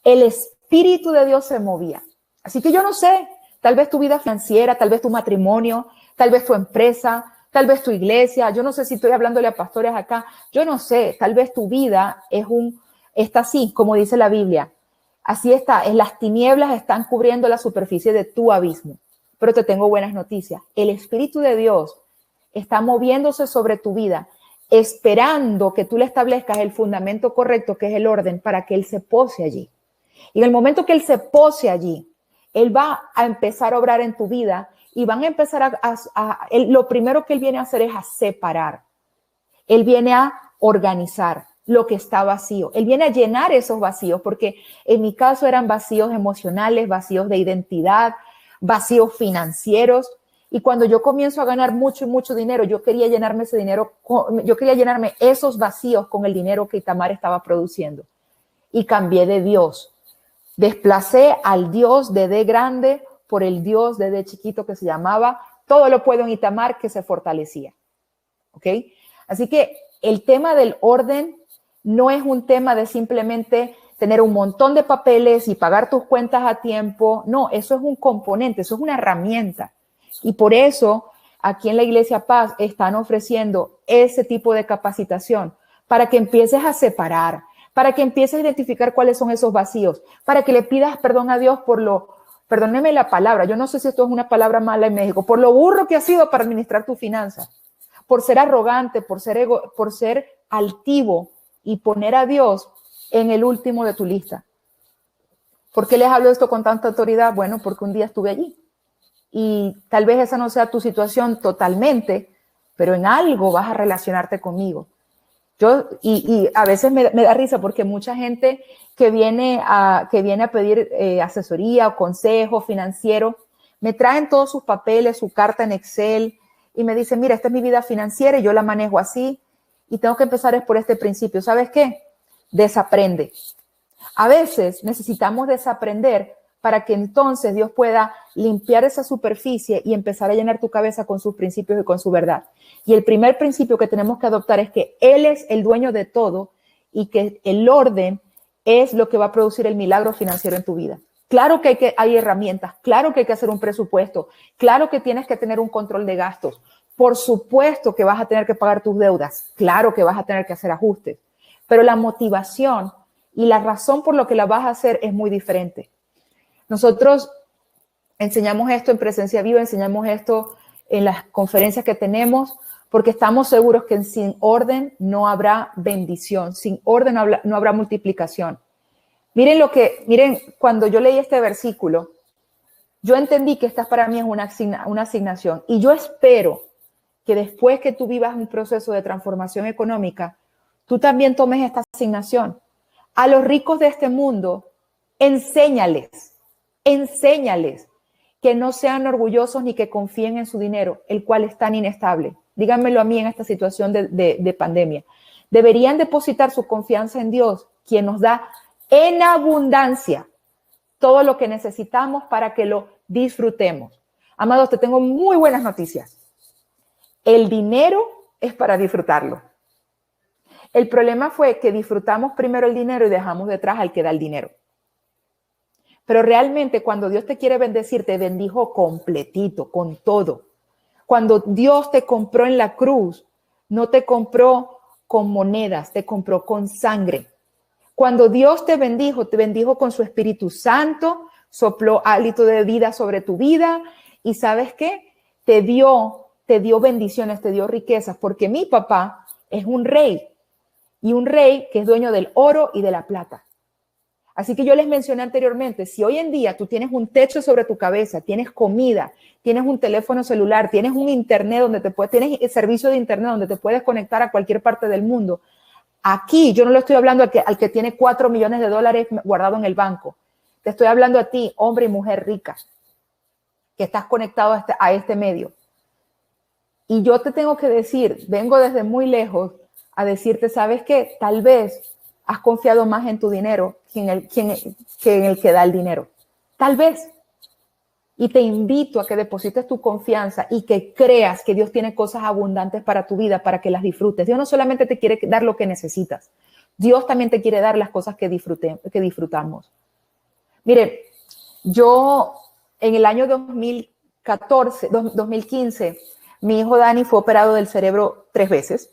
el Espíritu de Dios se movía. Así que yo no sé, tal vez tu vida financiera, tal vez tu matrimonio, tal vez tu empresa, tal vez tu iglesia, yo no sé si estoy hablándole a pastores acá, yo no sé, tal vez tu vida está así, como dice la Biblia. Así está, las tinieblas están cubriendo la superficie de tu abismo. Pero te tengo buenas noticias. El Espíritu de Dios está moviéndose sobre tu vida, esperando que tú le establezcas el fundamento correcto, que es el orden, para que Él se pose allí. Y en el momento que Él se pose allí, Él va a empezar a obrar en tu vida y van a empezar lo primero que Él viene a hacer es a separar. Él viene a organizar lo que está vacío. Él viene a llenar esos vacíos, porque en mi caso eran vacíos emocionales, vacíos de identidad, vacíos financieros. Y cuando yo comienzo a ganar mucho y mucho dinero, yo quería llenarme ese dinero, yo quería llenarme esos vacíos con el dinero que Itamar estaba produciendo. Y cambié de Dios. Desplacé al Dios de D grande por el Dios de D chiquito que se llamaba Todo lo puedo en Itamar, que se fortalecía. ¿Ok? Así que el tema del orden no es un tema de simplemente tener un montón de papeles y pagar tus cuentas a tiempo. No, eso es un componente, eso es una herramienta. Y por eso aquí en la Iglesia Paz están ofreciendo ese tipo de capacitación para que empieces a separar, para que empieces a identificar cuáles son esos vacíos, para que le pidas perdón a Dios perdóneme la palabra, yo no sé si esto es una palabra mala en México, por lo burro que has sido para administrar tus finanzas, por ser arrogante, por ser altivo y poner a Dios en el último de tu lista. ¿Por qué les hablo esto con tanta autoridad? Bueno, porque un día estuve allí. Y tal vez esa no sea tu situación totalmente, pero en algo vas a relacionarte conmigo. Y a veces me da risa porque mucha gente que viene a pedir asesoría o consejo financiero, me traen todos sus papeles, su carta en Excel y me dicen, mira, esta es mi vida financiera y yo la manejo así y tengo que empezar por este principio. ¿Sabes qué? Desaprende. A veces necesitamos desaprender para que entonces Dios pueda limpiar esa superficie y empezar a llenar tu cabeza con sus principios y con su verdad. Y el primer principio que tenemos que adoptar es que Él es el dueño de todo y que el orden es lo que va a producir el milagro financiero en tu vida. Claro que hay herramientas, claro que hay que hacer un presupuesto, claro que tienes que tener un control de gastos. Por supuesto que vas a tener que pagar tus deudas, claro que vas a tener que hacer ajustes, pero la motivación y la razón por lo que la vas a hacer es muy diferente. Nosotros enseñamos esto en Presencia Viva, enseñamos esto en las conferencias que tenemos, porque estamos seguros que sin orden no habrá bendición, sin orden no habrá multiplicación. Miren cuando yo leí este versículo, yo entendí que esta para mí es una asignación y yo espero que después que tú vivas un proceso de transformación económica, tú también tomes esta asignación. A los ricos de este mundo, enséñales que no sean orgullosos ni que confíen en su dinero, el cual es tan inestable. Díganmelo a mí en esta situación de pandemia. Deberían depositar su confianza en Dios, quien nos da en abundancia todo lo que necesitamos para que lo disfrutemos. Amados, te tengo muy buenas noticias. El dinero es para disfrutarlo. El problema fue que disfrutamos primero el dinero y dejamos detrás al que da el dinero. Pero realmente cuando Dios te quiere bendecir, te bendijo completito, con todo. Cuando Dios te compró en la cruz, no te compró con monedas, te compró con sangre. Cuando Dios te bendijo con su Espíritu Santo, sopló hálito de vida sobre tu vida y ¿sabes qué? Te dio bendiciones, te dio riquezas, porque mi papá es un rey y un rey que es dueño del oro y de la plata. Así que yo les mencioné anteriormente, si hoy en día tú tienes un techo sobre tu cabeza, tienes comida, tienes un teléfono celular, tienes un internet tienes el servicio de internet donde te puedes conectar a cualquier parte del mundo, aquí yo no le estoy hablando al que tiene $4 millones guardado en el banco. Te estoy hablando a ti, hombre y mujer rica, que estás conectado a este medio. Y yo te tengo que decir, vengo desde muy lejos a decirte, ¿sabes qué? Tal vez has confiado más en tu dinero que en el que da el dinero. Tal vez. Y te invito a que deposites tu confianza y que creas que Dios tiene cosas abundantes para tu vida, para que las disfrutes. Dios no solamente te quiere dar lo que necesitas. Dios también te quiere dar las cosas que disfrutamos. Mire, yo en el año 2015, mi hijo Dani fue operado del cerebro 3 veces.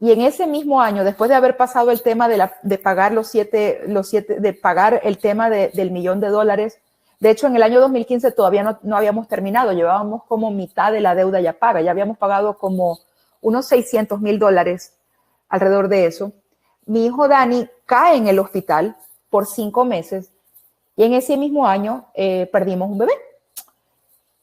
Y en ese mismo año, después de haber pasado el tema de pagar de pagar el tema del $1.000.000, de hecho, en el año 2015 todavía no habíamos terminado, llevábamos como mitad de la deuda ya paga, ya habíamos pagado como unos $600,000, alrededor de eso. Mi hijo Dani cae en el hospital por 5 meses y en ese mismo año perdimos un bebé.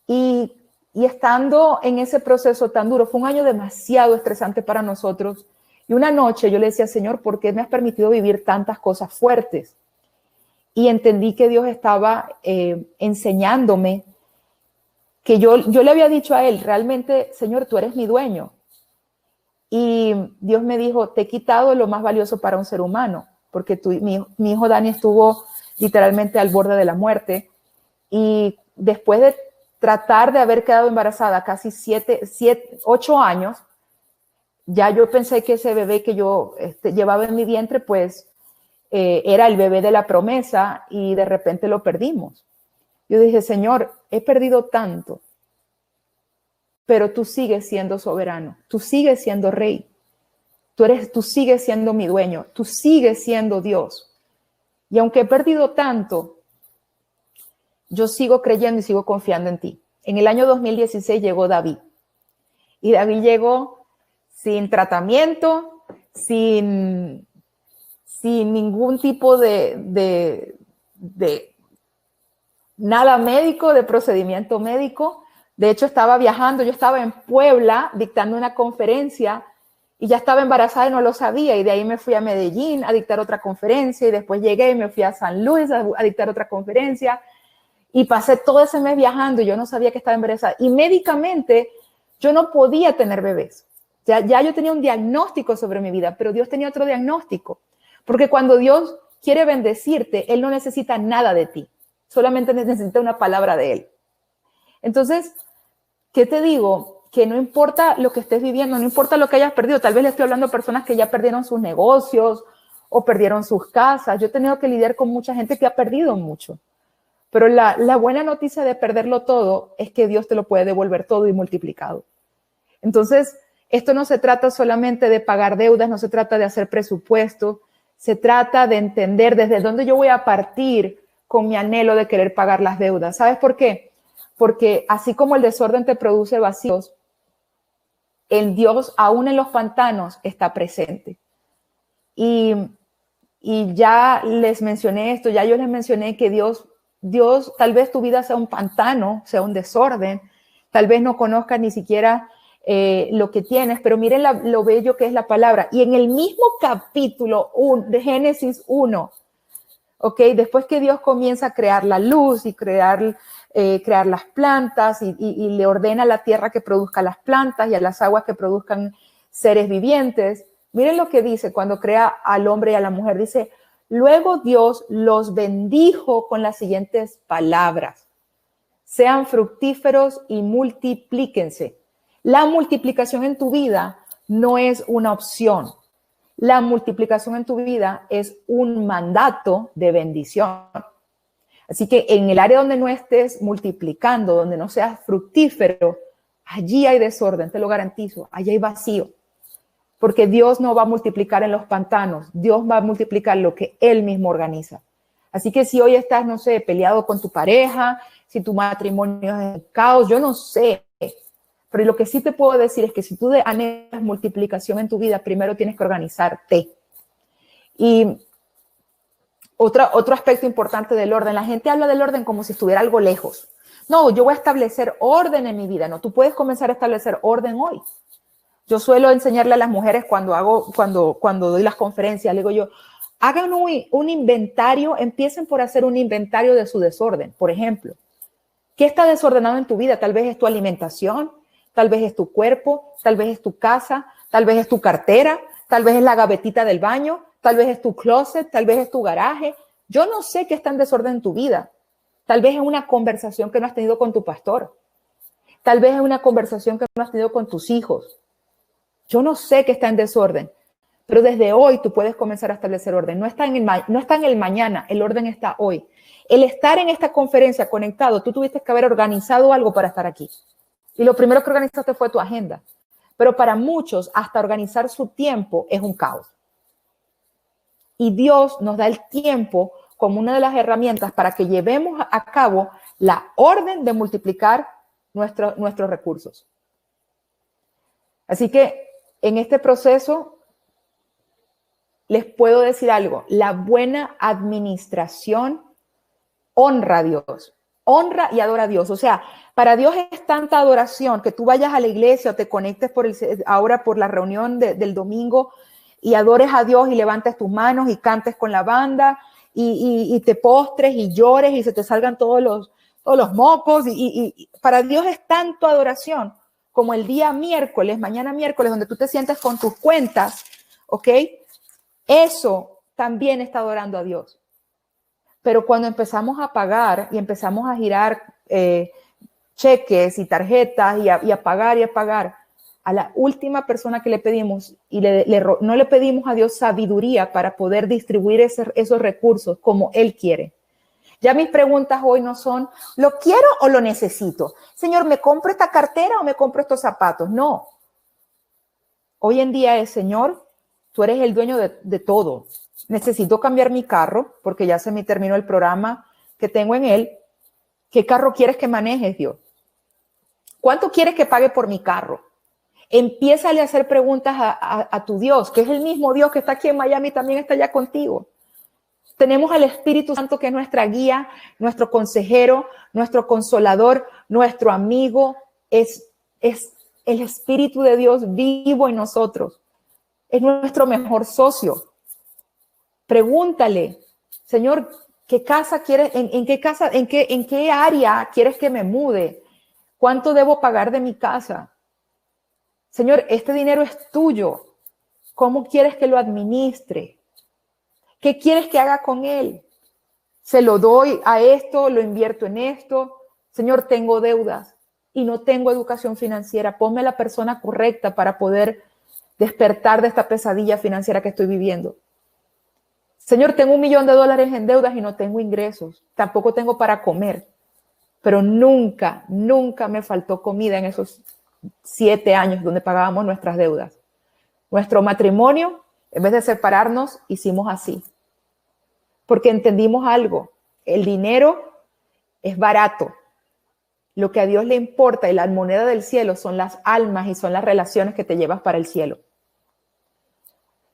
Y estando en ese proceso tan duro, fue un año demasiado estresante para nosotros. Y una noche yo le decía, Señor, ¿por qué me has permitido vivir tantas cosas fuertes? Y entendí que Dios estaba enseñándome, que yo le había dicho a él, realmente, Señor, tú eres mi dueño. Y Dios me dijo, te he quitado lo más valioso para un ser humano, porque mi hijo Dani estuvo literalmente al borde de la muerte. Y después de tratar de haber quedado embarazada casi 8 años, ya yo pensé que ese bebé que yo llevaba en mi vientre, pues era el bebé de la promesa y de repente lo perdimos. Yo dije, Señor, he perdido tanto, pero tú sigues siendo soberano, tú sigues siendo rey, tú sigues siendo mi dueño, tú sigues siendo Dios. Y aunque he perdido tanto, yo sigo creyendo y sigo confiando en ti. En el año 2016 llegó David. Y David llegó sin tratamiento, sin ningún tipo de nada médico, de procedimiento médico. De hecho, estaba viajando, yo estaba en Puebla dictando una conferencia y ya estaba embarazada y no lo sabía. Y de ahí me fui a Medellín a dictar otra conferencia y después llegué y me fui a San Luis a dictar otra conferencia. Y pasé todo ese mes viajando y yo no sabía que estaba embarazada. Y médicamente yo no podía tener bebés. Ya yo tenía un diagnóstico sobre mi vida, pero Dios tenía otro diagnóstico. Porque cuando Dios quiere bendecirte, Él no necesita nada de ti. Solamente necesita una palabra de Él. Entonces, ¿qué te digo? Que no importa lo que estés viviendo, no importa lo que hayas perdido. Tal vez le estoy hablando a personas que ya perdieron sus negocios o perdieron sus casas. Yo he tenido que lidiar con mucha gente que ha perdido mucho. Pero la buena noticia de perderlo todo es que Dios te lo puede devolver todo y multiplicado. Entonces, esto no se trata solamente de pagar deudas, no se trata de hacer presupuesto, se trata de entender desde dónde yo voy a partir con mi anhelo de querer pagar las deudas. ¿Sabes por qué? Porque así como el desorden te produce vacíos, el Dios aún en los pantanos está presente. Y ya les mencioné esto, ya yo les mencioné que Dios, tal vez tu vida sea un pantano, sea un desorden, tal vez no conozcas ni siquiera lo que tienes, pero miren lo bello que es la palabra. Y en el mismo capítulo de Génesis 1, ¿ok? Después que Dios comienza a crear la luz y crear las plantas y le ordena a la tierra que produzca las plantas y a las aguas que produzcan seres vivientes, miren lo que dice cuando crea al hombre y a la mujer. Dice, luego Dios los bendijo con las siguientes palabras. Sean fructíferos y multiplíquense. La multiplicación en tu vida no es una opción. La multiplicación en tu vida es un mandato de bendición. Así que en el área donde no estés multiplicando, donde no seas fructífero, allí hay desorden, te lo garantizo, allí hay vacío. Porque Dios no va a multiplicar en los pantanos, Dios va a multiplicar lo que Él mismo organiza. Así que si hoy estás, no sé, peleado con tu pareja, si tu matrimonio es en caos, yo no sé. Pero lo que sí te puedo decir es que si tú anhelas multiplicación en tu vida, primero tienes que organizarte. Y otro aspecto importante del orden, la gente habla del orden como si estuviera algo lejos. No, yo voy a establecer orden en mi vida. No, tú puedes comenzar a establecer orden hoy. Yo suelo enseñarle a las mujeres cuando doy las conferencias, le digo yo, hagan un inventario, empiecen por hacer un inventario de su desorden. Por ejemplo, ¿qué está desordenado en tu vida? Tal vez es tu alimentación, tal vez es tu cuerpo, tal vez es tu casa, tal vez es tu cartera, tal vez es la gavetita del baño, tal vez es tu closet, tal vez es tu garaje. Yo no sé qué está en desorden en tu vida. Tal vez es una conversación que no has tenido con tu pastor. Tal vez es una conversación que no has tenido con tus hijos. Yo no sé qué está en desorden, pero desde hoy tú puedes comenzar a establecer orden. No está en el mañana, el orden está hoy. El estar en esta conferencia conectado, tú tuviste que haber organizado algo para estar aquí. Y lo primero que organizaste fue tu agenda. pero para muchos hasta organizar su tiempo es un caos. Y Dios nos da el tiempo como una de las herramientas para que llevemos a cabo la orden de multiplicar nuestros recursos. Así que en este proceso les puedo decir algo: la buena administración honra a Dios, honra y adora a Dios. O sea, para Dios es tanta adoración que tú vayas a la iglesia o te conectes ahora por la reunión del domingo y adores a Dios y levantes tus manos y cantes con la banda y te postres y llores y se te salgan todos los mocos. Y para Dios es tanto adoración como el día miércoles, mañana miércoles, donde tú te sientes con tus cuentas, ¿ok? Eso también está adorando a Dios. Pero cuando empezamos a pagar y empezamos a girar cheques y tarjetas y a pagar, a la última persona que le pedimos y no le pedimos a Dios sabiduría para poder distribuir esos recursos como Él quiere. Ya mis preguntas hoy no son, ¿lo quiero o lo necesito? Señor, ¿me compro esta cartera o me compro estos zapatos? No. Hoy en día es, Señor, tú eres el dueño de todo. Necesito cambiar mi carro porque ya se me terminó el programa que tengo en él. ¿Qué carro quieres que manejes, Dios? ¿Cuánto quieres que pague por mi carro? Empiézale a hacer preguntas a tu Dios, que es el mismo Dios que está aquí en Miami, también está allá contigo. Tenemos al Espíritu Santo, que es nuestra guía, nuestro consejero, nuestro consolador, nuestro amigo. Es el Espíritu de Dios vivo en nosotros. Es nuestro mejor socio. Pregúntale, Señor, ¿qué casa quieres? ¿En qué área quieres que me mude? ¿Cuánto debo pagar de mi casa? Señor, este dinero es tuyo. ¿Cómo quieres que lo administre? ¿Qué quieres que haga con él? ¿Se lo doy a esto? ¿Lo invierto en esto? Señor, tengo deudas y no tengo educación financiera. Ponme la persona correcta para poder despertar de esta pesadilla financiera que estoy viviendo. Señor, tengo $1 millón en deudas y no tengo ingresos. Tampoco tengo para comer. Pero nunca me faltó comida en esos 7 años donde pagábamos nuestras deudas. Nuestro matrimonio, en vez de separarnos, hicimos así. Porque entendimos algo. El dinero es barato. Lo que a Dios le importa y la moneda del cielo son las almas y son las relaciones que te llevas para el cielo.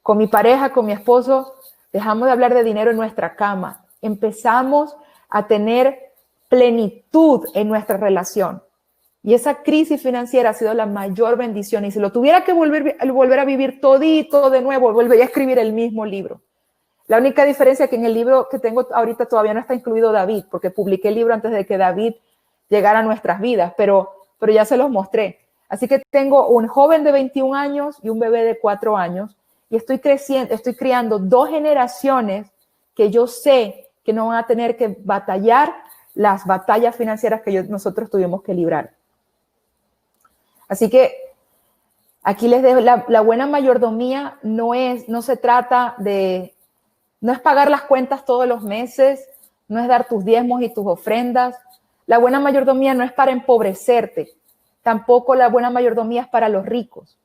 Con mi pareja, con mi esposo, dejamos de hablar de dinero en nuestra cama. Empezamos a tener plenitud en nuestra relación. Y esa crisis financiera ha sido la mayor bendición. Y si lo tuviera que volver a vivir todito de nuevo, volvería a escribir el mismo libro. La única diferencia es que en el libro que tengo ahorita todavía no está incluido David, porque publiqué el libro antes de que David llegara a nuestras vidas, pero ya se los mostré. Así que tengo un joven de 21 años y un bebé de 4 años. Y estoy criando 2 generaciones que yo sé que no van a tener que batallar las batallas financieras que nosotros tuvimos que librar. Así que aquí les dejo, la buena mayordomía no se trata de, no es pagar las cuentas todos los meses, no es dar tus diezmos y tus ofrendas. La buena mayordomía no es para empobrecerte, tampoco la buena mayordomía es para los ricos.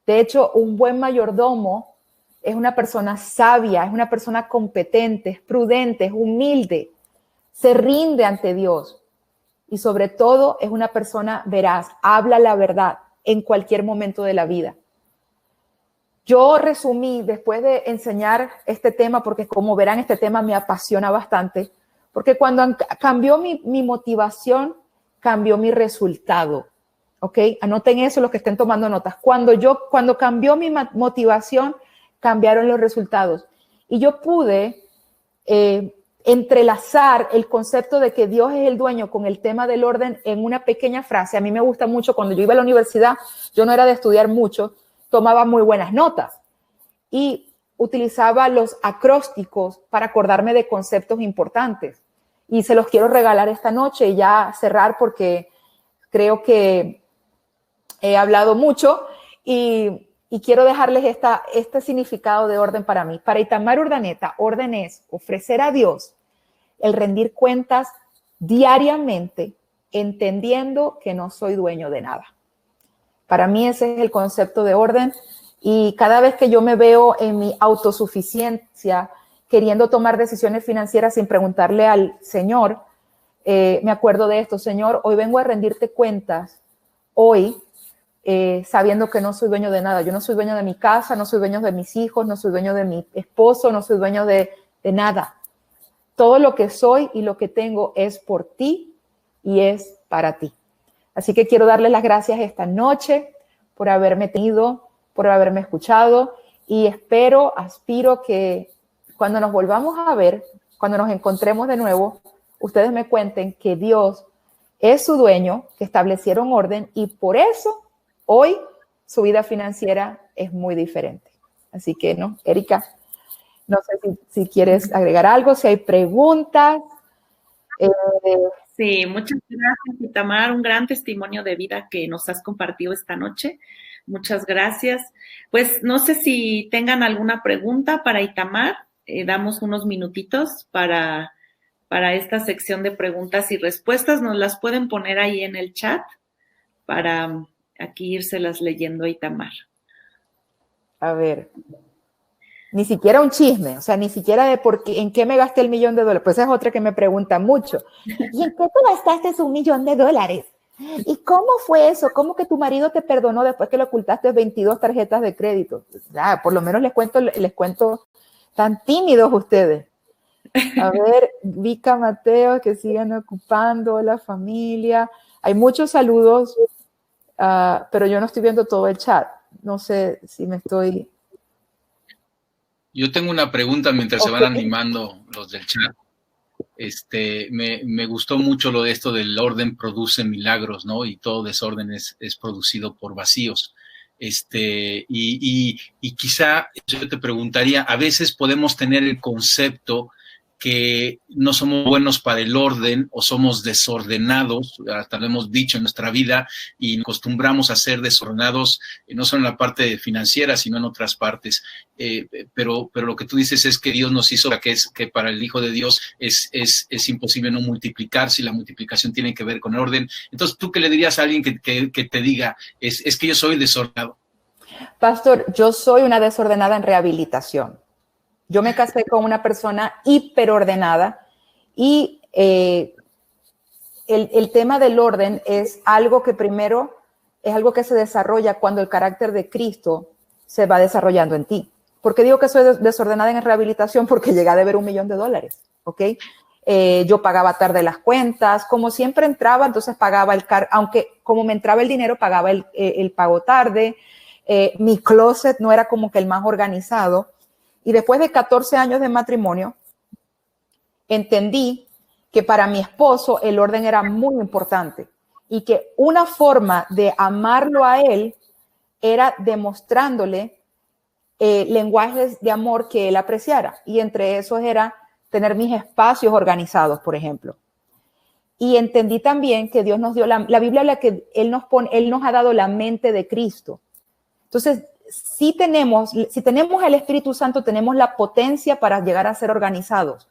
De hecho, un buen mayordomo es una persona sabia, es una persona competente, es prudente, es humilde, se rinde ante Dios y sobre todo es una persona veraz, habla la verdad en cualquier momento de la vida. Yo resumí, después de enseñar este tema, porque como verán este tema me apasiona bastante, porque cuando cambió mi motivación, cambió mi resultado. ¿Ok? Anoten eso los que estén tomando notas. Cuando cambió mi motivación, cambiaron los resultados. Y yo pude entrelazar el concepto de que Dios es el dueño con el tema del orden en una pequeña frase. A mí me gusta mucho, cuando yo iba a la universidad, yo no era de estudiar mucho, tomaba muy buenas notas y utilizaba los acrósticos para acordarme de conceptos importantes. Y se los quiero regalar esta noche y ya cerrar porque creo que he hablado mucho y quiero dejarles este significado de orden para mí. Para Itamar Urdaneta, orden es ofrecer a Dios el rendir cuentas diariamente, entendiendo que no soy dueño de nada. Para mí ese es el concepto de orden. Y cada vez que yo me veo en mi autosuficiencia, queriendo tomar decisiones financieras sin preguntarle al Señor, me acuerdo de esto: Señor, hoy vengo a rendirte cuentas, hoy, sabiendo que no soy dueño de nada. Yo no soy dueño de mi casa, no soy dueño de mis hijos, no soy dueño de mi esposo, no soy dueño de nada. Todo lo que soy y lo que tengo es por ti y es para ti. Así que quiero darles las gracias esta noche por haberme tenido, por haberme escuchado, y aspiro que cuando nos volvamos a ver, cuando nos encontremos de nuevo, ustedes me cuenten que Dios es su dueño, que establecieron orden, y por eso hoy su vida financiera es muy diferente. Así que, ¿no? Erika, no sé si quieres agregar algo, si hay preguntas. Sí, muchas gracias, Itamar. Un gran testimonio de vida que nos has compartido esta noche. Muchas gracias. Pues no sé si tengan alguna pregunta para Itamar. Damos unos minutitos para esta sección de preguntas y respuestas. Nos las pueden poner ahí en el chat para aquí írselas leyendo a Itamar. A ver, ni siquiera un chisme, o sea, ni siquiera de en qué me gasté el $1,000,000. Pues esa es otra que me pregunta mucho. ¿Y en qué te gastaste $1,000,000? ¿Y cómo fue eso? ¿Cómo que tu marido te perdonó después que le ocultaste 22 tarjetas de crédito? Por lo menos les cuento, tan tímidos ustedes. A ver, Vika, Mateo, que sigan ocupando la familia. Hay muchos saludos, pero yo no estoy viendo todo el chat. No sé si me estoy... Yo tengo una pregunta mientras se van animando los del chat. Me gustó mucho lo de esto del orden produce milagros, ¿no? Y todo desorden es producido por vacíos. Y quizá yo te preguntaría, a veces podemos tener el concepto que no somos buenos para el orden o somos desordenados, hasta lo hemos dicho en nuestra vida, y nos acostumbramos a ser desordenados, no solo en la parte financiera, sino en otras partes. Pero lo que tú dices es que Dios nos hizo que para el Hijo de Dios es imposible no multiplicar si la multiplicación tiene que ver con el orden. Entonces, ¿tú qué le dirías a alguien que te diga, es que yo soy desordenado? Pastor, yo soy una desordenada en rehabilitación. Yo me casé con una persona hiperordenada y el tema del orden es algo que primero es algo que se desarrolla cuando el carácter de Cristo se va desarrollando en ti. ¿Por qué digo que soy desordenada en rehabilitación? Porque llegué a deber $1,000,000, ¿ok? Yo pagaba tarde las cuentas, como siempre entraba, entonces pagaba aunque como me entraba el dinero, pagaba el pago tarde. Mi closet no era como que el más organizado. Y después de 14 años de matrimonio, entendí que para mi esposo el orden era muy importante y que una forma de amarlo a él era demostrándole lenguajes de amor que él apreciara. Y entre esos era tener mis espacios organizados, por ejemplo. Y entendí también que Dios nos dio, la Biblia habla que Él nos ha dado la mente de Cristo. Entonces, si tenemos el Espíritu Santo, tenemos la potencia para llegar a ser organizados.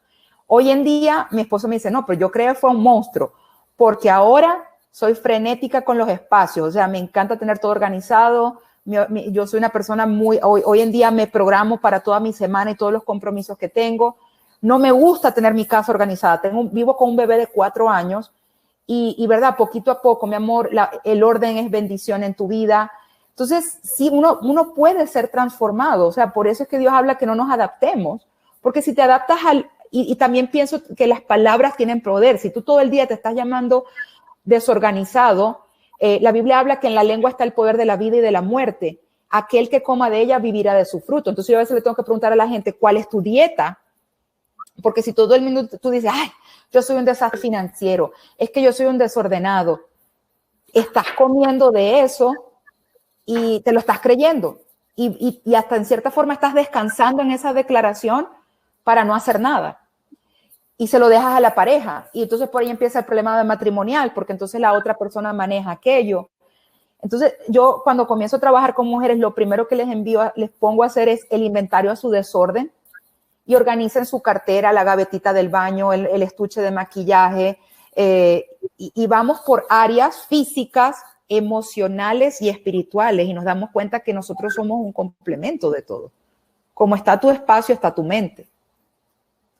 Hoy en día, mi esposo me dice, no, pero yo creo que fue un monstruo, porque ahora soy frenética con los espacios, o sea, me encanta tener todo organizado. Yo soy una persona hoy en día me programo para toda mi semana y todos los compromisos que tengo. No me gusta tener mi casa organizada. Vivo con un bebé de 4 años y verdad, poquito a poco, mi amor, el orden es bendición en tu vida. Entonces, sí, uno puede ser transformado. O sea, por eso es que Dios habla que no nos adaptemos, porque si te adaptas y también pienso que las palabras tienen poder. Si tú todo el día te estás llamando desorganizado, la Biblia habla que en la lengua está el poder de la vida y de la muerte. Aquel que coma de ella vivirá de su fruto. Entonces yo a veces le tengo que preguntar a la gente, ¿cuál es tu dieta? Porque si todo el mundo tú dices, ay, yo soy un desastre financiero, es que yo soy un desordenado, estás comiendo de eso y te lo estás creyendo. Y hasta en cierta forma estás descansando en esa declaración para no hacer nada. Y se lo dejas a la pareja. Y entonces por ahí empieza el problema matrimonial, porque entonces la otra persona maneja aquello. Entonces yo cuando comienzo a trabajar con mujeres, lo primero que les pongo a hacer es el inventario a su desorden y organicen su cartera, la gavetita del baño, el estuche de maquillaje, y vamos por áreas físicas emocionales y espirituales, y nos damos cuenta que nosotros somos un complemento de todo. Como está tu espacio, está tu mente.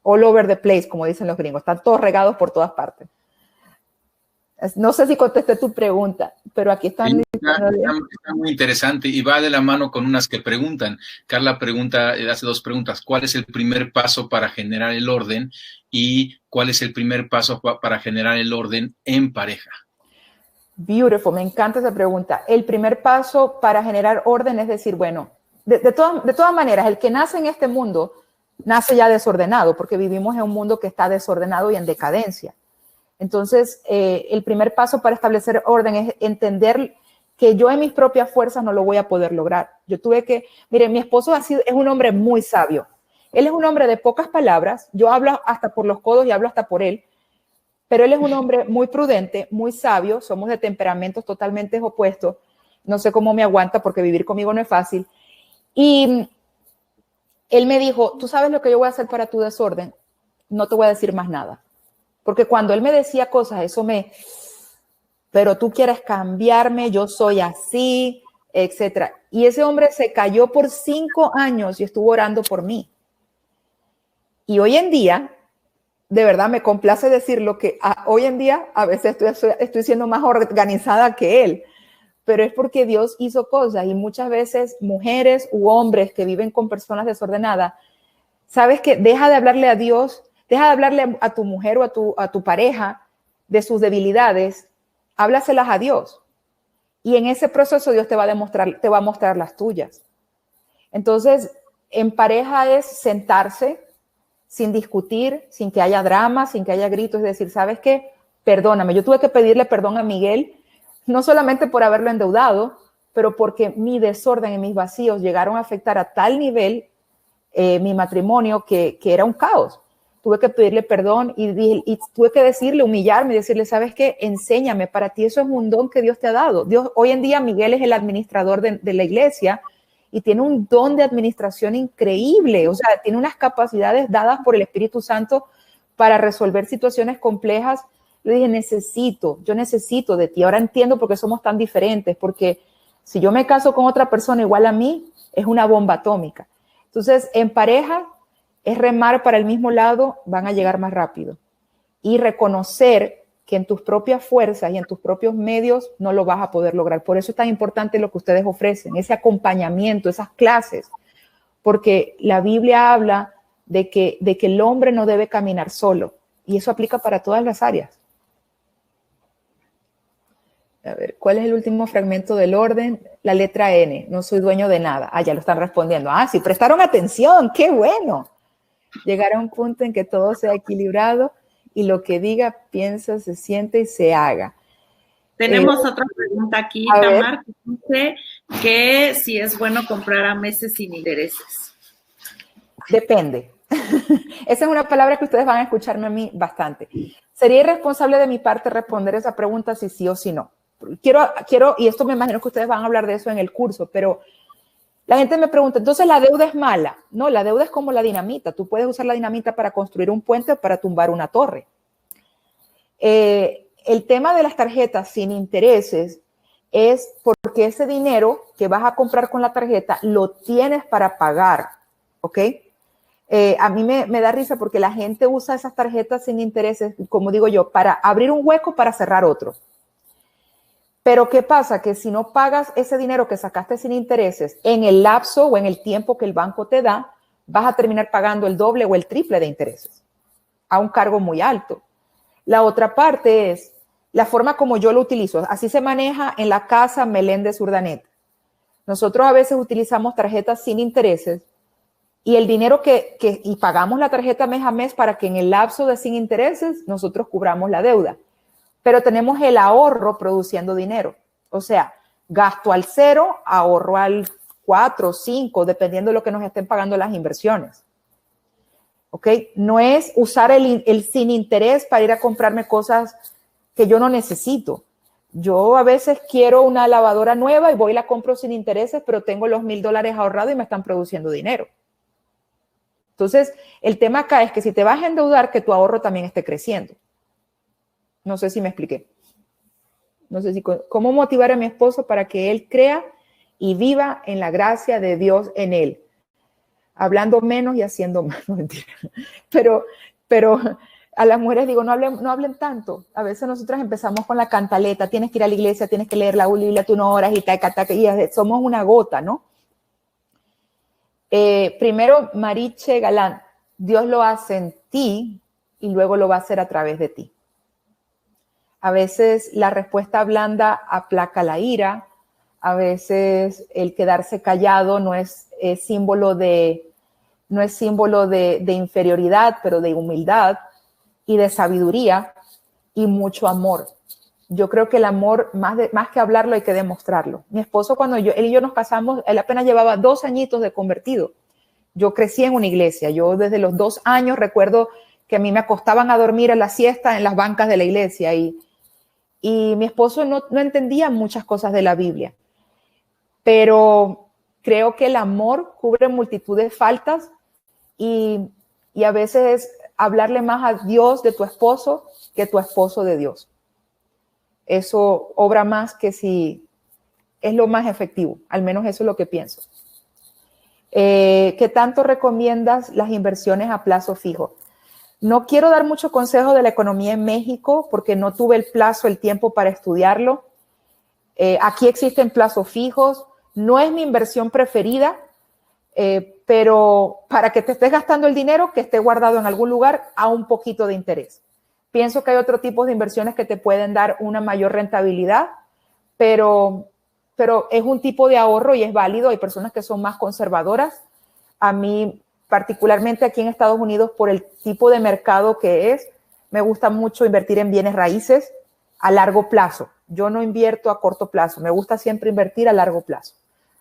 All over the place, como dicen los gringos. Están todos regados por todas partes. No sé si contesté tu pregunta, pero aquí están. Sí, está muy interesante y va de la mano con unas que preguntan. Carla pregunta, hace dos preguntas. ¿Cuál es el primer paso para generar el orden? Y ¿cuál es el primer paso para generar el orden en pareja? Beautiful, me encanta esa pregunta. El primer paso para generar orden es decir, bueno, de todas maneras, el que nace en este mundo nace ya desordenado, porque vivimos en un mundo que está desordenado y en decadencia. Entonces, el primer paso para establecer orden es entender que yo en mis propias fuerzas no lo voy a poder lograr. Yo tuve que, miren, mi esposo es un hombre muy sabio. Él es un hombre de pocas palabras. Yo hablo hasta por los codos y hablo hasta por él. Pero él es un hombre muy prudente, muy sabio. Somos de temperamentos totalmente opuestos. No sé cómo me aguanta porque vivir conmigo no es fácil. Y él me dijo, ¿tú sabes lo que yo voy a hacer para tu desorden? No te voy a decir más nada. Porque cuando él me decía cosas, pero tú quieres cambiarme, yo soy así, etcétera. Y ese hombre se cayó por 5 años y estuvo orando por mí. Y hoy en día, de verdad me complace decirlo, que hoy en día a veces estoy siendo más organizada que él, pero es porque Dios hizo cosas y muchas veces mujeres u hombres que viven con personas desordenadas, sabes que deja de hablarle a Dios. Deja de hablarle a tu mujer o a tu pareja de sus debilidades, háblaselas a Dios. Y en ese proceso Dios te va a mostrar las tuyas. Entonces, en pareja es sentarse sin discutir, sin que haya drama, sin que haya gritos, es decir, ¿sabes qué? Perdóname. Yo tuve que pedirle perdón a Miguel, no solamente por haberlo endeudado, pero porque mi desorden y mis vacíos llegaron a afectar a tal nivel mi matrimonio que era un caos. Tuve que pedirle perdón y tuve que decirle, humillarme y decirle, ¿sabes qué? Enséñame, para ti eso es un don que Dios te ha dado. Dios, hoy en día Miguel es el administrador de la iglesia y tiene un don de administración increíble. O sea, tiene unas capacidades dadas por el Espíritu Santo para resolver situaciones complejas. Le dije, yo necesito de ti. Ahora entiendo por qué somos tan diferentes, porque si yo me caso con otra persona igual a mí, es una bomba atómica. Entonces, en pareja, es remar para el mismo lado, van a llegar más rápido. Y reconocer que en tus propias fuerzas y en tus propios medios no lo vas a poder lograr. Por eso es tan importante lo que ustedes ofrecen, ese acompañamiento, esas clases, porque la Biblia habla de que el hombre no debe caminar solo, y eso aplica para todas las áreas. A ver, ¿cuál es el último fragmento del orden? La letra N, no soy dueño de nada. Ya lo están respondiendo. Sí, prestaron atención, qué bueno. Llegar a un punto en que todo sea equilibrado y lo que diga, piensa, se siente y se haga. Tenemos otra pregunta aquí, Tamar, que dice que si es bueno comprar a meses sin intereses. Depende. Esa es una palabra que ustedes van a escucharme a mí bastante. Sería irresponsable de mi parte responder esa pregunta si sí o si no. Quiero, y esto me imagino que ustedes van a hablar de eso en el curso, pero la gente me pregunta, entonces la deuda es mala. No, la deuda es como la dinamita. Tú puedes usar la dinamita para construir un puente o para tumbar una torre. El tema de las tarjetas sin intereses es porque ese dinero que vas a comprar con la tarjeta lo tienes para pagar, ¿ok? A mí me da risa porque la gente usa esas tarjetas sin intereses, como digo yo, para abrir un hueco para cerrar otro. Pero ¿qué pasa? Que si no pagas ese dinero que sacaste sin intereses en el lapso o en el tiempo que el banco te da, vas a terminar pagando el doble o el triple de intereses a un cargo muy alto. La otra parte es la forma como yo lo utilizo. Así se maneja en la casa Meléndez Urdanet. Nosotros a veces utilizamos tarjetas sin intereses y el dinero y pagamos la tarjeta mes a mes para que en el lapso de sin intereses nosotros cubramos la deuda. Pero tenemos el ahorro produciendo dinero. O sea, gasto al 0, ahorro al 4, 5, dependiendo de lo que nos estén pagando las inversiones. ¿Ok? No es usar el sin interés para ir a comprarme cosas que yo no necesito. Yo a veces quiero una lavadora nueva y voy y la compro sin intereses, pero tengo los $1,000 ahorrados y me están produciendo dinero. Entonces, el tema acá es que si te vas a endeudar, que tu ahorro también esté creciendo. No sé si me expliqué. No sé si, ¿cómo motivar a mi esposo para que él crea y viva en la gracia de Dios en él? Hablando menos y haciendo más, no mentira. Pero a las mujeres digo, no hablen tanto. A veces nosotras empezamos con la cantaleta, tienes que ir a la iglesia, tienes que leer la Biblia, tú no oras y y somos una gota, ¿no? Primero, Mariche Galán, Dios lo hace en ti y luego lo va a hacer a través de ti. A veces la respuesta blanda aplaca la ira, a veces el quedarse callado no es símbolo de inferioridad, pero de humildad y de sabiduría y mucho amor. Yo creo que el amor, más que hablarlo, hay que demostrarlo. Mi esposo, cuando él y yo nos casamos, él apenas llevaba 2 añitos de convertido. Yo crecí en una iglesia. Yo desde los 2 años recuerdo que a mí me acostaban a dormir a la siesta en las bancas de la iglesia y mi esposo no entendía muchas cosas de la Biblia. Pero creo que el amor cubre multitud de faltas y a veces hablarle más a Dios de tu esposo que tu esposo de Dios. Eso obra más que si es lo más efectivo, al menos eso es lo que pienso. ¿Qué tanto recomiendas las inversiones a plazo fijo? No quiero dar mucho consejo de la economía en México porque no tuve el tiempo para estudiarlo. Aquí existen plazos fijos, no es mi inversión preferida, pero para que te estés gastando el dinero, que esté guardado en algún lugar a un poquito de interés. Pienso que hay otro tipo de inversiones que te pueden dar una mayor rentabilidad, pero es un tipo de ahorro y es válido. Hay personas que son más conservadoras. A mí, particularmente aquí en Estados Unidos, por el tipo de mercado que es, me gusta mucho invertir en bienes raíces a largo plazo. Yo no invierto a corto plazo, me gusta siempre invertir a largo plazo.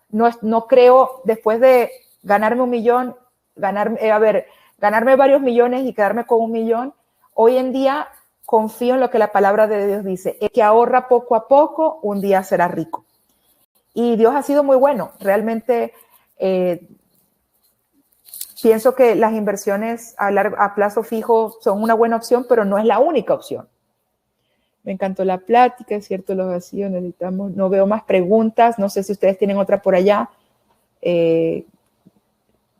No creo, después de ganarme $1 millón, ganarme varios millones y quedarme con $1 millón, hoy en día confío en lo que la palabra de Dios dice, el que ahorra poco a poco, un día será rico. Y Dios ha sido muy bueno, realmente pienso que las inversiones a plazo fijo son una buena opción, pero no es la única opción. Me encantó la plática, es cierto, los vacíos necesitamos, no veo más preguntas, no sé si ustedes tienen otra por allá.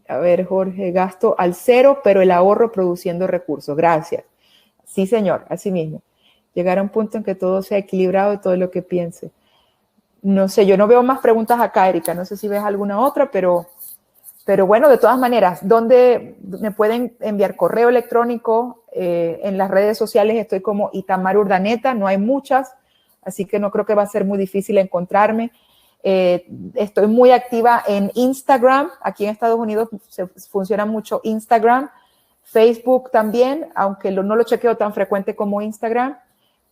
A ver, Jorge, gasto al cero, pero el ahorro produciendo recursos. Gracias. Sí, señor, así mismo. Llegar a un punto en que todo sea equilibrado y todo lo que piense. No sé, yo no veo más preguntas acá, Erika. No sé si ves alguna otra, pero bueno, de todas maneras, ¿dónde me pueden enviar correo electrónico? En las redes sociales estoy como Itamar Urdaneta, no hay muchas, así que no creo que va a ser muy difícil encontrarme. Estoy muy activa en Instagram, aquí en Estados Unidos funciona mucho Instagram, Facebook también, aunque no lo chequeo tan frecuente como Instagram,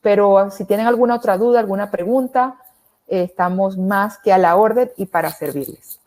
pero si tienen alguna otra duda, alguna pregunta, estamos más que a la orden y para servirles.